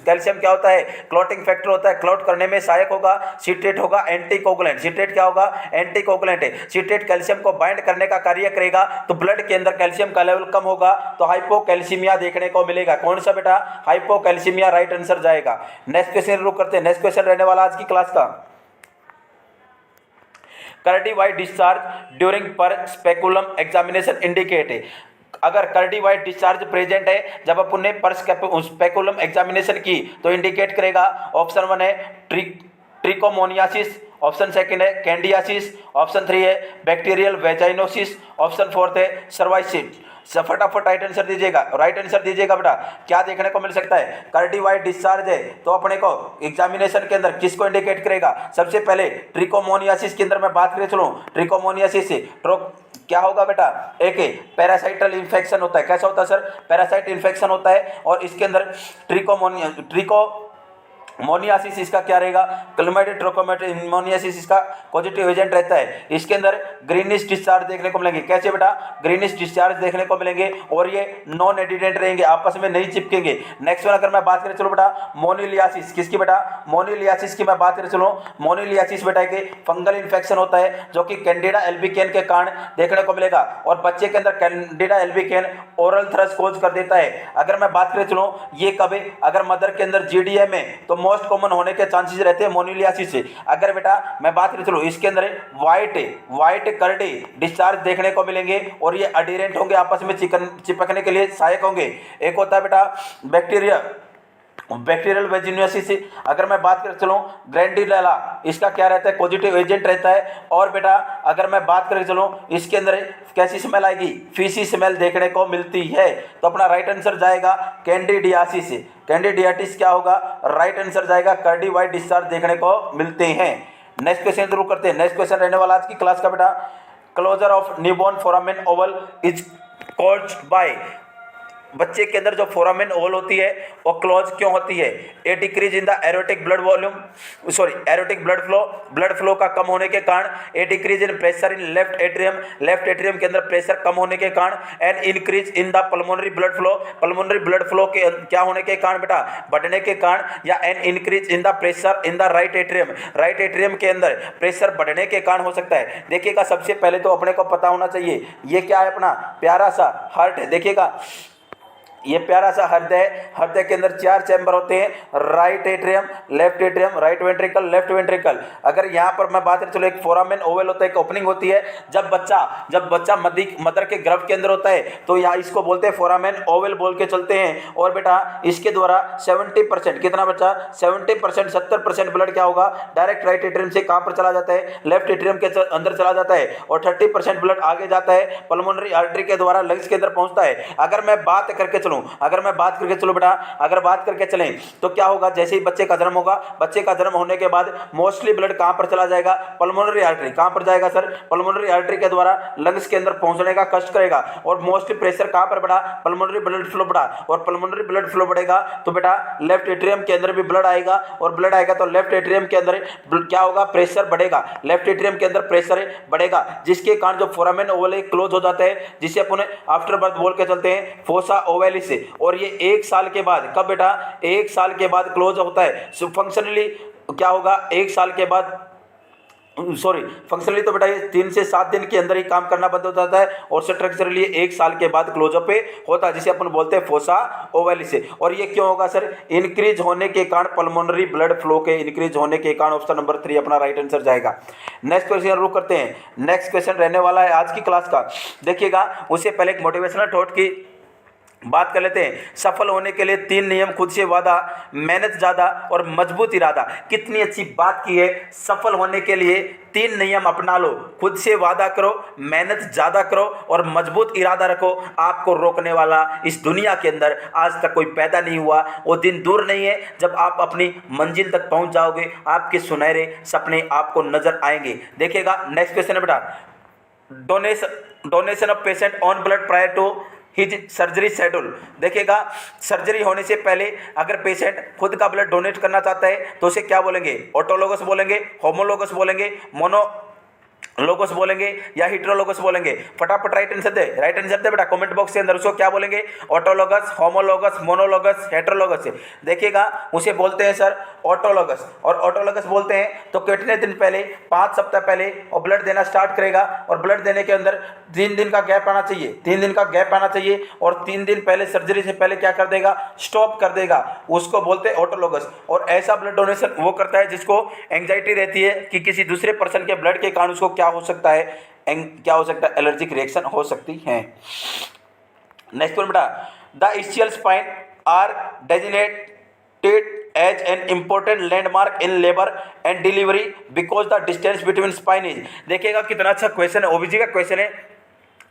कैल्शियम क्या होता है, क्लोटिंग फैक्टर होता है, क्लोट करने में सहायक होगा। सिट्रेट होगा एंटी कोगुलेंट, सिट्रेट क्या होगा, एंटी कोगुलेंट है। सिट्रेट कैल्शियम को बाइंड करने का कार्य करेगा, तो ब्लड के अंदर कैल्शियम का लेवल कम होगा, तो हाइपोकैल्सीमिया देखने को मिलेगा। कौन सा बेटा, हाइपोकैल्सीमिया राइट आंसर जाएगा। नेक्स्ट क्वेश्चन शुरू करते हैं। नेक्स्ट क्वेश्चन रहने वाला आज की क्लास का, कर्डी वाइट डिस्चार्ज ड्यूरिंग पर स्पेकुलम एग्जामिनेशन इंडिकेट है। अगर कर्डी वाइट डिस्चार्ज प्रेजेंट है जब अपन ने पर स्पेकुलम एग्जामिनेशन की, तो इंडिकेट करेगा। ऑप्शन 1 है ट्रिकोमोनियासिस, ऑप्शन 2 है कैंडियासिस, ऑप्शन 3 है बैक्टीरियल वेजाइनोसिस, ऑप्शन 4 है सर्वाइसिस। फटाफट राइट आंसर दीजिएगा, राइट आंसर दीजिएगा बेटा। क्या देखने को मिल सकता है, कर्डी वाइट डिस्चार्ज है तो अपने को एग्जामिनेशन के अंदर किसको इंडिकेट करेगा, सबसे पहले ट्रिकोमोनियासिस के अंदर मैं बात करें चलूं, ट्रिकोमोनियासिस से क्या होगा बेटा, एक पैरासाइटल इन्फेक्शन होता है। कैसा होता है सर, पैरासाइट इन्फेक्शन होता है और इसके अंदर मोनियासिस इसका क्या रहेगा, क्लमाइडियम ट्रोकोमोनियासिस इसका पॉजिटिव एजेंट रहता है। इसके अंदर ग्रीनिश डिस्चार्ज देखने को मिलेंगे। कैसे बेटा, ग्रीनिश डिस्चार्ज देखने को मिलेंगे और ये नॉन एडिडेंट रहेंगे, आपस में नहीं चिपकेंगे। नेक्स्ट वन अगर मैं बात करें चलो बेटा, मोनिलियासिस, किसकी बेटा, मोनिलियासिस की मैं बात करें चलो, मोनिलियासिस बेटा के फंगल इन्फेक्शन होता है जो कि कैंडिडा एल्बिकेन के कारण देखने को मिलेगा और बच्चे के अंदर कैंडिडा एल्बिकेन ओरल थ्रश कोज कर देता है। अगर मैं बात करें चलो ये कब है, अगर मदर के अंदर जीडीएम है तो मोस्ट कॉमन होने के चांसेस रहते हैं मोनिलियासिस से। अगर बेटा मैं बात करें चलो इसके अंदर व्हाइट कर्डी डिस्चार्ज देखने को मिलेंगे और ये अडीरेंट होंगे, आपस में चिपकने के लिए सहायक होंगे। एक होता है बेटा बैक्टीरियल वेजिनोसिस। अगर मैं बात कर चलूँ ग्रैंडिनेला, इसका क्या रहता है, पॉजिटिव एजेंट रहता है। और बेटा अगर मैं बात कर चलूँ इसके अंदर कैसी स्मेल आएगी, फीसी स्मेल देखने को मिलती है। तो अपना राइट आंसर जाएगा कैंडिडियासिस। कैंडिडियाटिस क्या होगा, राइट आंसर जाएगा कर्डी वाइट डिस्चार्ज देखने को मिलते हैं। नेक्स्ट क्वेश्चन शुरू करते हैं। नेक्स्ट क्वेश्चन रहने वाला आज की क्लास का बेटा, closure of newborn foramen ovale is caused by, बच्चे के अंदर जो फोरामेन ओवल होती है वो क्लोज क्यों होती है, a decrease in the aortic blood volume, aortic blood flow का कम होने के कारण, a decrease in pressure in left atrium के अंदर प्रेशर कम होने के कारण, an increase in the pulmonary blood flow के क्या होने के कारण बेटा, बढ़ने के कारण, या N increase in the pressure in the right atrium के अंदर प्रेशर बढ़ने के कारण हो सकता है। देखिएगा सबसे पहले तो अपने को पता होना चाहिए ये क्या है, अपना प्यारा सा हार्ट है। देखिएगा ये प्यारा सा हृदय के अंदर 4 चैम्बर होते हैं, right atrium, left atrium, right ventricle, left ventricle. अगर यहाँ पर मैं बात करें चलो एक फोरामेन ओवल होता है, एक ओपनिंग होती है। जब बच्चा मदर के गर्भ के अंदर होता है तो यहाँ इसको बोलते हैं फोरामेन ओवल बोल के चलते हैं। और बेटा इसके द्वारा 70% कितना बच्चा, 70% 70% ब्लड क्या होगा, डायरेक्ट राइट एट्रियम से कहाँ पर चला जाता है, लेफ्ट एट्रियम के अंदर चला जाता है और 30% ब्लड आगे जाता है पल्मोनरी आर्टरी के द्वारा लंग्स के अंदर पहुँचता है। अगर मैं बात करके चलूँ, अगर मैं बात करके चलो बेटा, अगर बात करके चलें तो क्या होगा, जैसे ही बच्चे का जन्म होगा, बच्चे का जन्म होने के बाद मोस्टली ब्लड कहाँ पर चला जाएगा, पल्मोनरी आर्टरी। कहाँ पर जाएगा सर, पल्मोनरी आर्टरी के द्वारा लंग्स के अंदर पहुंचने का कष्ट करेगा। और मोस्टली प्रेशर कहाँ पर बढ़ा, पल्मोनरी ब्लड फ्लो बढ़ा, और पल्मोनरी ब्लड फ्लो बढ़ेगा तो बेटा लेफ्ट एट्रियम के अंदर भी ब्लड आएगा, और ब्लड आएगा तो लेफ्ट एट्रियम के अंदर क्या होगा, प्रेशर बढ़ेगा, लेफ्ट एट्रियम के अंदर प्रेशर बढ़ेगा, जिसके कारण जो फोरामेन ओवल क्लोज हो जाता है, जिसे अपन आफ्टर बर्थ बोल के चलते हैं फोसा ओवेलिस से। और ये 1 साल के बाद, कब बेटा, 1 साल के बाद क्लोज होता है। फंक्शनली क्या होगा, 1 साल के बाद, सॉरी फंक्शनली तो बेटा ये 3 से 7 दिन के अंदर ही काम करना बंद हो जाता है, और स्ट्रक्चरली 1 साल के बाद क्लोजअप पे होता है, जिसे अपन बोलते हैं फोसा ओवेलिस से। और ये क्यों होगा सर, इंक्रीज होने के कारण, पल्मोनरी ब्लड फ्लो के इंक्रीज होने के कारण। ऑप्शन नंबर 3 अपना राइट आंसर जाएगा। नेक्स्ट क्वेश्चन रुक करते हैं, नेक्स्ट क्वेश्चन रहने वाला है आज की क्लास का, देखिएगा। उससे पहले एक मोटिवेशनल थॉट की बात कर लेते हैं। सफल होने के लिए 3 नियम, खुद से वादा, मेहनत ज़्यादा और मजबूत इरादा। कितनी अच्छी बात की है, सफल होने के लिए 3 नियम अपना लो, खुद से वादा करो, मेहनत ज़्यादा करो और मजबूत इरादा रखो। आपको रोकने वाला इस दुनिया के अंदर आज तक कोई पैदा नहीं हुआ। वो दिन दूर नहीं है जब आप अपनी मंजिल तक पहुंच जाओगे, आपके सुनहरे सपने आपको नजर आएंगे। देखिएगा नेक्स्ट क्वेश्चन है बेटा, donation of patient on blood prior to his surgery schedule. देखिएगा, सर्जरी होने से पहले अगर पेशेंट खुद का ब्लड डोनेट करना चाहता है तो उसे क्या बोलेंगे, ऑटोलोगस बोलेंगे, होमोलोगस बोलेंगे, मोनोलोगस बोलेंगे या हिट्रोलोगस बोलेंगे। फटाफट राइट आंसर दे, राइट आंसर दे बेटा कमेंट बॉक्स के अंदर। उसको क्या बोलेंगे, ऑटोलोगस, होमोलोगस, मोनोलोगस, हेट्रोलोगस। देखिएगा उसे बोलते हैं सर ऑटोलोगस। और ऑटोलोगस बोलते हैं तो कितने दिन पहले, 5 सप्ताह पहले और ब्लड देना स्टार्ट करेगा, और ब्लड देने के अंदर 3 दिन का गैप आना चाहिए, 3 दिन का गैप आना चाहिए, और 3 दिन पहले सर्जरी से पहले क्या कर देगा, स्टॉप कर देगा। उसको बोलते हैं ऑटोलोगस। और ऐसा ब्लड डोनेशन वो करता है जिसको एंग्जाइटी रहती है कि किसी दूसरे पर्सन के ब्लड के कारण उसको क्या हो सकता है, क्या हो सकता है, एलर्जिक रिएक्शन हो सकती है। नेक्स्ट वन बेटा, the ischial spine are designated as an important landmark in labor and delivery because the distance between spine is। देखिएगा कितना अच्छा क्वेश्चन है, ओबीजी का क्वेश्चन है।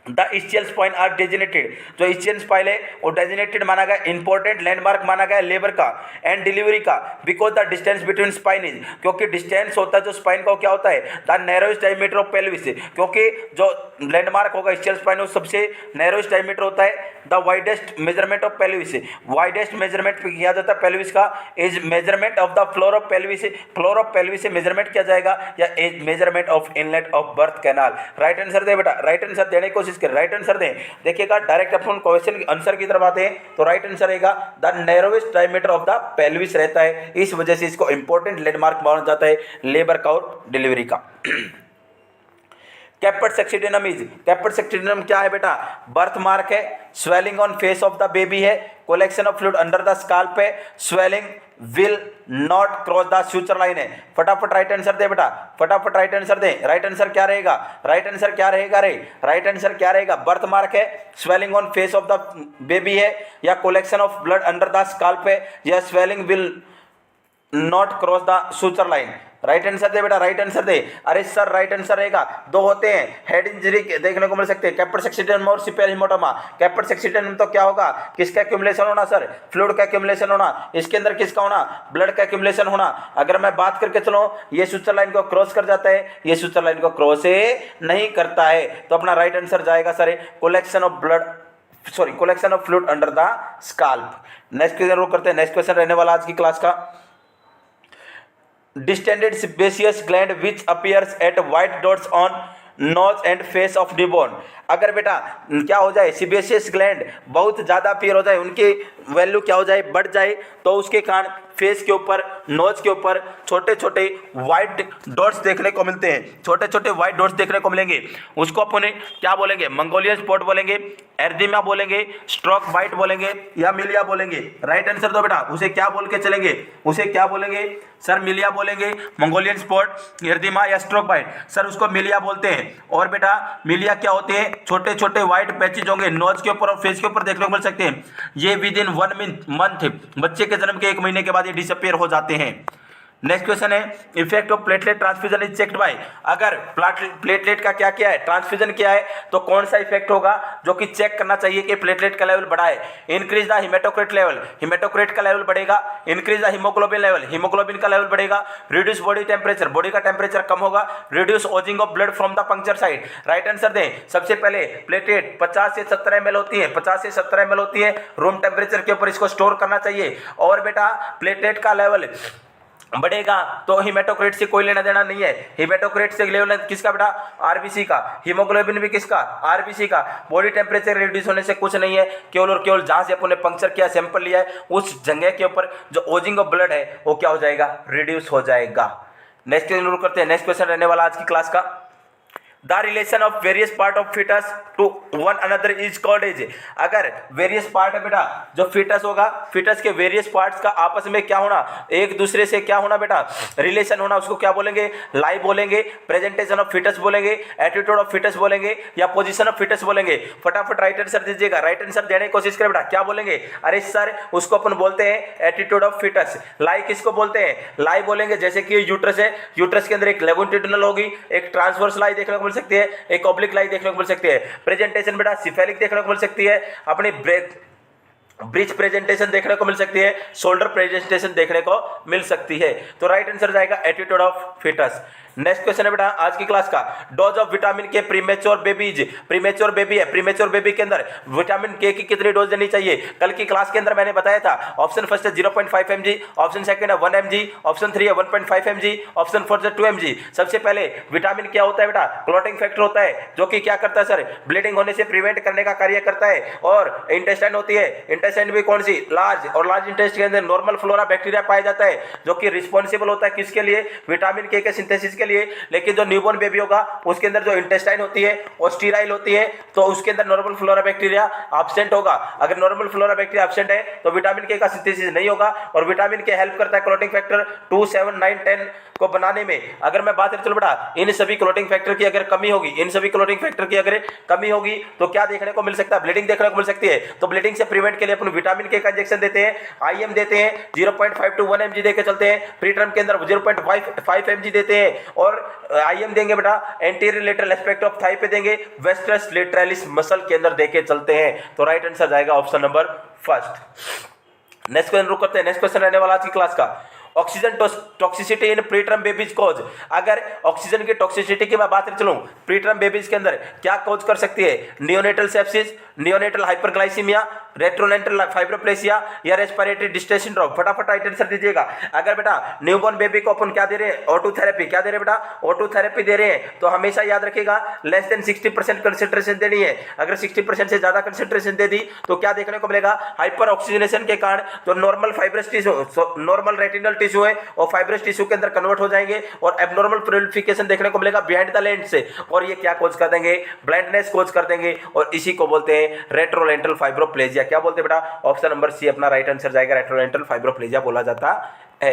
The ischial spine are designated, जो ischial spine है वो डेजिनेटेड माना गया, इंपॉर्टेंट लैंडमार्क माना गया लेबर का एंड डिलीवरी का, because the distance between spine is, क्योंकि डिस्टेंस होता है जो स्पाइन का, क्या होता है, the narrowest diameter of pelvis, क्योंकि जो लैंडमार्क होगा ischial spine वो सबसे नैरोएस्ट डायमीटर होता है। The widest measurement of pelvis, widest measurement किया जाता है पेल्विस का, is measurement of the floor of pelvis, floor of pelvis से मेजरमेंट किया जाएगा, या is measurement of inlet of birth canal. Right answer दे बेटा, राइट आंसर देने की कोशिश करें, राइट आंसर दें। देखिएगा डायरेक्ट अपन क्वेश्चन आंसर की तरफ आते हैं तो राइट आंसर रहेगा the narrowest diameter of the pelvis रहता है, इस वजह से इसको इंपॉर्टेंट लैंडमार्क माना जाता है लेबर का और डिलीवरी का। कैपेट सेक्सिडिनम इज, कैपेट सेक्सिडिनम क्या है बेटा, बर्थ मार्क है, swelling on face of the baby है, collection of fluid under the scalp है, swelling will not cross the suture line है। फटाफट राइट आंसर दे बेटा, फटाफट राइट आंसर दे। राइट आंसर क्या रहेगा, राइट आंसर क्या रहेगा रे, राइट आंसर क्या रहेगा, बर्थ मार्क है, swelling on face of the baby है, या collection of blood under the scalp है, या swelling will not cross the suture line. Right answer दे बेटा, राइट आंसर दे। अरे सर राइट आंसर रहेगा, 2 होते हैं, हेड इंजरी देखने को मिल सकते हैं, कैपेट सेक्सिडिनम और सिपियर हेमाटोमा। कैपेट सेक्सिडिनम तो क्या होगा, किसका एक्यूमुलेशन होना सर, फ्लूइड का एक्यूमुलेशन होना, इसके अंदर किसका होना, ब्लड का एक्यूमुलेशन होना। अगर मैं बात करके चलो, ये सुचर लाइन को क्रॉस कर जाता है, ये सुचर लाइन को क्रॉस नहीं करता है, तो अपना राइट आंसर जाएगा sir collection of blood, sorry collection of fluid under the scalp. Next question करते हैं, नेक्स्ट क्वेश्चन रहने वाला आज की क्लास का, distended sebaceous gland which appears at white dots on nose and face of newborn। अगर बेटा क्या हो जाए, सीबेसियस ग्लैंड बहुत ज़्यादा अपीयर हो जाए, उनकी वैल्यू क्या हो जाए, बढ़ जाए, तो उसके कारण फेस के ऊपर, नोज के ऊपर छोटे छोटे वाइट डॉट्स देखने को मिलते हैं, छोटे छोटे वाइट डॉट्स देखने को मिलेंगे। उसको अपन क्या बोलेंगे, मंगोलियन स्पॉट बोलेंगे, एर्दिमा बोलेंगे, स्ट्रोक वाइट बोलेंगे, या मिलिया बोलेंगे। राइट आंसर दो बेटा, उसे क्या बोल के चलेंगे, उसे क्या बोलेंगे सर, मिलिया बोलेंगे, मंगोलियन स्पॉट, एर्दिमा या स्ट्रोक वाइट, सर उसको मिलिया बोलते हैं। और बेटा मिलिया क्या होते हैं, छोटे छोटे व्हाइट पैचेज होंगे नोज के ऊपर और फेस के ऊपर देखने को मिल सकते हैं। ये विद इन 1 मंथ, बच्चे के जन्म के 1 महीने के बाद ये डिसअपियर हो जाते हैं। नेक्स्ट क्वेश्चन है effect of platelet transfusion is checked by, अगर प्लेटलेट का क्या किया है, ट्रांसफ्यूजन किया है, तो कौन सा इफेक्ट होगा जो कि चेक करना चाहिए कि प्लेटलेट का लेवल बढ़ा है। इंक्रीज द हिमेटोक्रेट लेवल, हिमेटोक्रेट का लेवल बढ़ेगा। Increase the haemoglobin level, haemoglobin का लेवल बढ़ेगा। रिड्यूस बॉडी टेम्परेचर, बॉडी का टेम्परेचर कम होगा। Reduce Ojing of blood from the puncture side. Right answer दें। सबसे पहले प्लेटलेट 50 से 70 ml होती है, 50 से 70 ml होती है, रूम टेम्परेचर के ऊपर इसको स्टोर करना चाहिए। और बेटा प्लेटलेट का लेवल बढ़ेगा तो हिमेटोक्रेट से कोई लेना देना नहीं है। हिमेटोक्रेट से लेवल किसका बेटा, आरबीसी का। हीमोग्लोबिन भी किसका, आरबीसी का। बॉडी टेम्परेचर रिड्यूस होने से कुछ नहीं है, केवल और केवल जहां से अपन ने पंक्चर किया, सैंपल लिया है, उस जगह के ऊपर जो ओजिंग ऑफ ब्लड है वो क्या हो जाएगा, रिड्यूस हो जाएगा। नेक्स्ट क्वेश्चन करते हैं। नेक्स्ट क्वेश्चन रहने वाला आज की क्लास का, the relation of various part of fetus to one another is called as. अगर वेरियस पार्ट है बेटा, जो फीटस होगा, फीटस के वेरियस पार्ट्स का आपस में क्या होना, एक दूसरे से क्या होना बेटा, रिलेशन होना, उसको क्या बोलेंगे, लाई बोलेंगे, प्रेजेंटेशन ऑफ फीटस बोलेंगे, एटीट्यूड ऑफ फीटस बोलेंगे, या पोजीशन ऑफ फीटस बोलेंगे। फटाफट राइट आंसर दीजिएगा। राइट आंसर देने की कोशिश करें बेटा। क्या बोलेंगे, अरे सर उसको अपन बोलते हैं एटीट्यूड ऑफ फीटस। लाई किसको बोलते हैं, लाई बोलेंगे जैसे कि यूट्रस है, यूट्रस के अंदर एक लॉन्गिट्यूडिनल होगी, एक ट्रांसवर्स लाई देखने को मिल सकती है, एक ऑब्लिक लाई देखने को मिल सकती है। प्रेजेंटेशन बेटा सिफेलिक देखने को मिल सकती है, अपनी ब्रिज प्रेजेंटेशन देखने को मिल सकती है, शोल्डर प्रेजेंटेशन देखने को मिल सकती है। तो राइट आंसर जाएगा attitude of fetus. Next question है बेटा आज की क्लास का, dose of vitamin K premature babies. Premature baby है, प्रीमेच्योर बेबी के अंदर विटामिन के की कितनी डोज देनी चाहिए। कल की क्लास के अंदर मैंने बताया था, ऑप्शन फर्स्ट है 0.5 mg, ऑप्शन सेकंड है 1 mg, ऑप्शन 3 है 1.5 mg, ऑप्शन 4 है 2 mg। सबसे पहले विटामिन क्या होता है बेटा, क्लॉटिंग फैक्टर होता है, जो कि क्या करता है सर, ब्लीडिंग होने से प्रिवेंट करने का कार्य करता है। और इंटेस्टाइन होती है, इंटेस्टाइन भी कौन सी, लार्ज, और लार्ज इंटेस्टाइन के अंदर नॉर्मल फ्लोरा बैक्टीरिया पाया जाता है, जो कि रिस्पॉन्सिबल होता है किसके लिए, विटामिन के सिंथेसिस के लिए। लेकिन जो न्यूबॉर्न बेबी होगा उसके अंदर जो इंटेस्टाइन होती है वो स्टीराइल होती है, तो उसके अंदर नॉर्मल फ्लोरा बैक्टीरिया एब्सेंट होगा। अगर नॉर्मल फ्लोरा बैक्टीरिया एब्सेंट है तो विटामिन के का सिंथेसिस नहीं होगा, और विटामिन के हेल्प करता है क्लॉटिंग फैक्टर 2, 7, 9, 10 को बनाने में। अगर मैं बात करूं चलो बेटा, इन सभी क्लॉटिंग फैक्टर की अगर कमी होगी, इन सभी क्लॉटिंग फैक्टर की अगर कमी होगी तो क्या देखने को मिल सकता है, ब्लीडिंग देखने को मिल सकती है। तो ब्लीडिंग से प्रिवेंट के लिए अपन विटामिन के का इंजेक्शन देते हैं, आईएम देते हैं, 0.5 to 1 mg देके चलते हैं। प्री टर्म के अंदर 0.5 mg देते हैं, और आईएम देंगे बेटा anterior lateral aspect of thigh पे देंगे, वेस्ट्रस लेटरलिस मसल के अंदर देके चलते हैं। तो राइट आंसर जाएगा option number first. Next question रुक करते हैं। नेक्स्ट क्वेश्चन रहने वाला आज की क्लास का, oxygen toxicity in preterm babies cause. अगर ऑक्सीजन की टॉक्सिसिटी की मैं बात कर चलूं, प्रीटर्म बेबीज के अंदर क्या कॉज कर सकती है, नियोनेटल सेप्सिस, नियोनेटल हाइपरग्लाइसीमिया, रेट्रोनेटल फाइब्रोप्लेसिया, या रेस्पिरेटरी डिस्ट्रेस सिंड्रोम। फटाफट राइट आंसर दीजिएगा। अगर बेटा न्यूबॉर्न बेबी को अपन क्या दे रहे हैं, ऑटो थेरेपी, क्या दे रहे हैं बेटा, ऑटो थेरेपी दे रहे हैं, तो हमेशा याद रखिएगा लेस देन 60% कंसेंट्रेशन देनी है। अगर 60% से ज्यादा कंसेंट्रेशन दे दी तो क्या देखने को मिलेगा, हाइपर ऑक्सीजनेशन के कारण जो normal fibrous tissue, normal retinal tissue है और फाइब्रस टिश्यू के अंदर कन्वर्ट हो जाएंगे, और एबनॉर्मल प्यूरिफिकेशन देखने को मिलेगा बिहाइंड द लेंस से, और ये क्या कोज कर देंगे, ब्लाइंडनेस कोज कर देंगे, और इसी को बोलते हैं रेट्रोलेंटल फाइब्रोप्लेजिया। क्या बोलते हैं बेटा, ऑप्शन नंबर सी अपना राइट आंसर जाएगा, रेट्रोलेंटल फाइब्रोप्लेजिया बोला जाता है।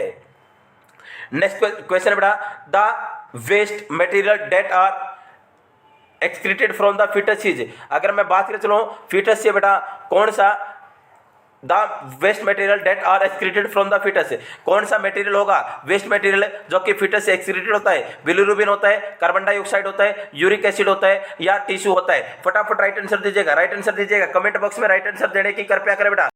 नेक्स्ट क्वेश्चन बेटा, the waste material that are excreted from the fetus is. अगर मैं बात करें चलो फीटस से बेटा, कौन सा the waste material that are excreted from the fetus, कौन सा मटेरियल होगा वेस्ट मटेरियल जो कि फीटस से एक्सक्रीटेड होता है, बिलिरुबिन होता है, कार्बन डाइऑक्साइड होता है, यूरिक एसिड होता है, या टिश्यू होता है। फटाफट राइट आंसर दीजिएगा। राइट आंसर दीजिएगा, कमेंट बॉक्स में राइट आंसर देने की कृपया करें बेटा।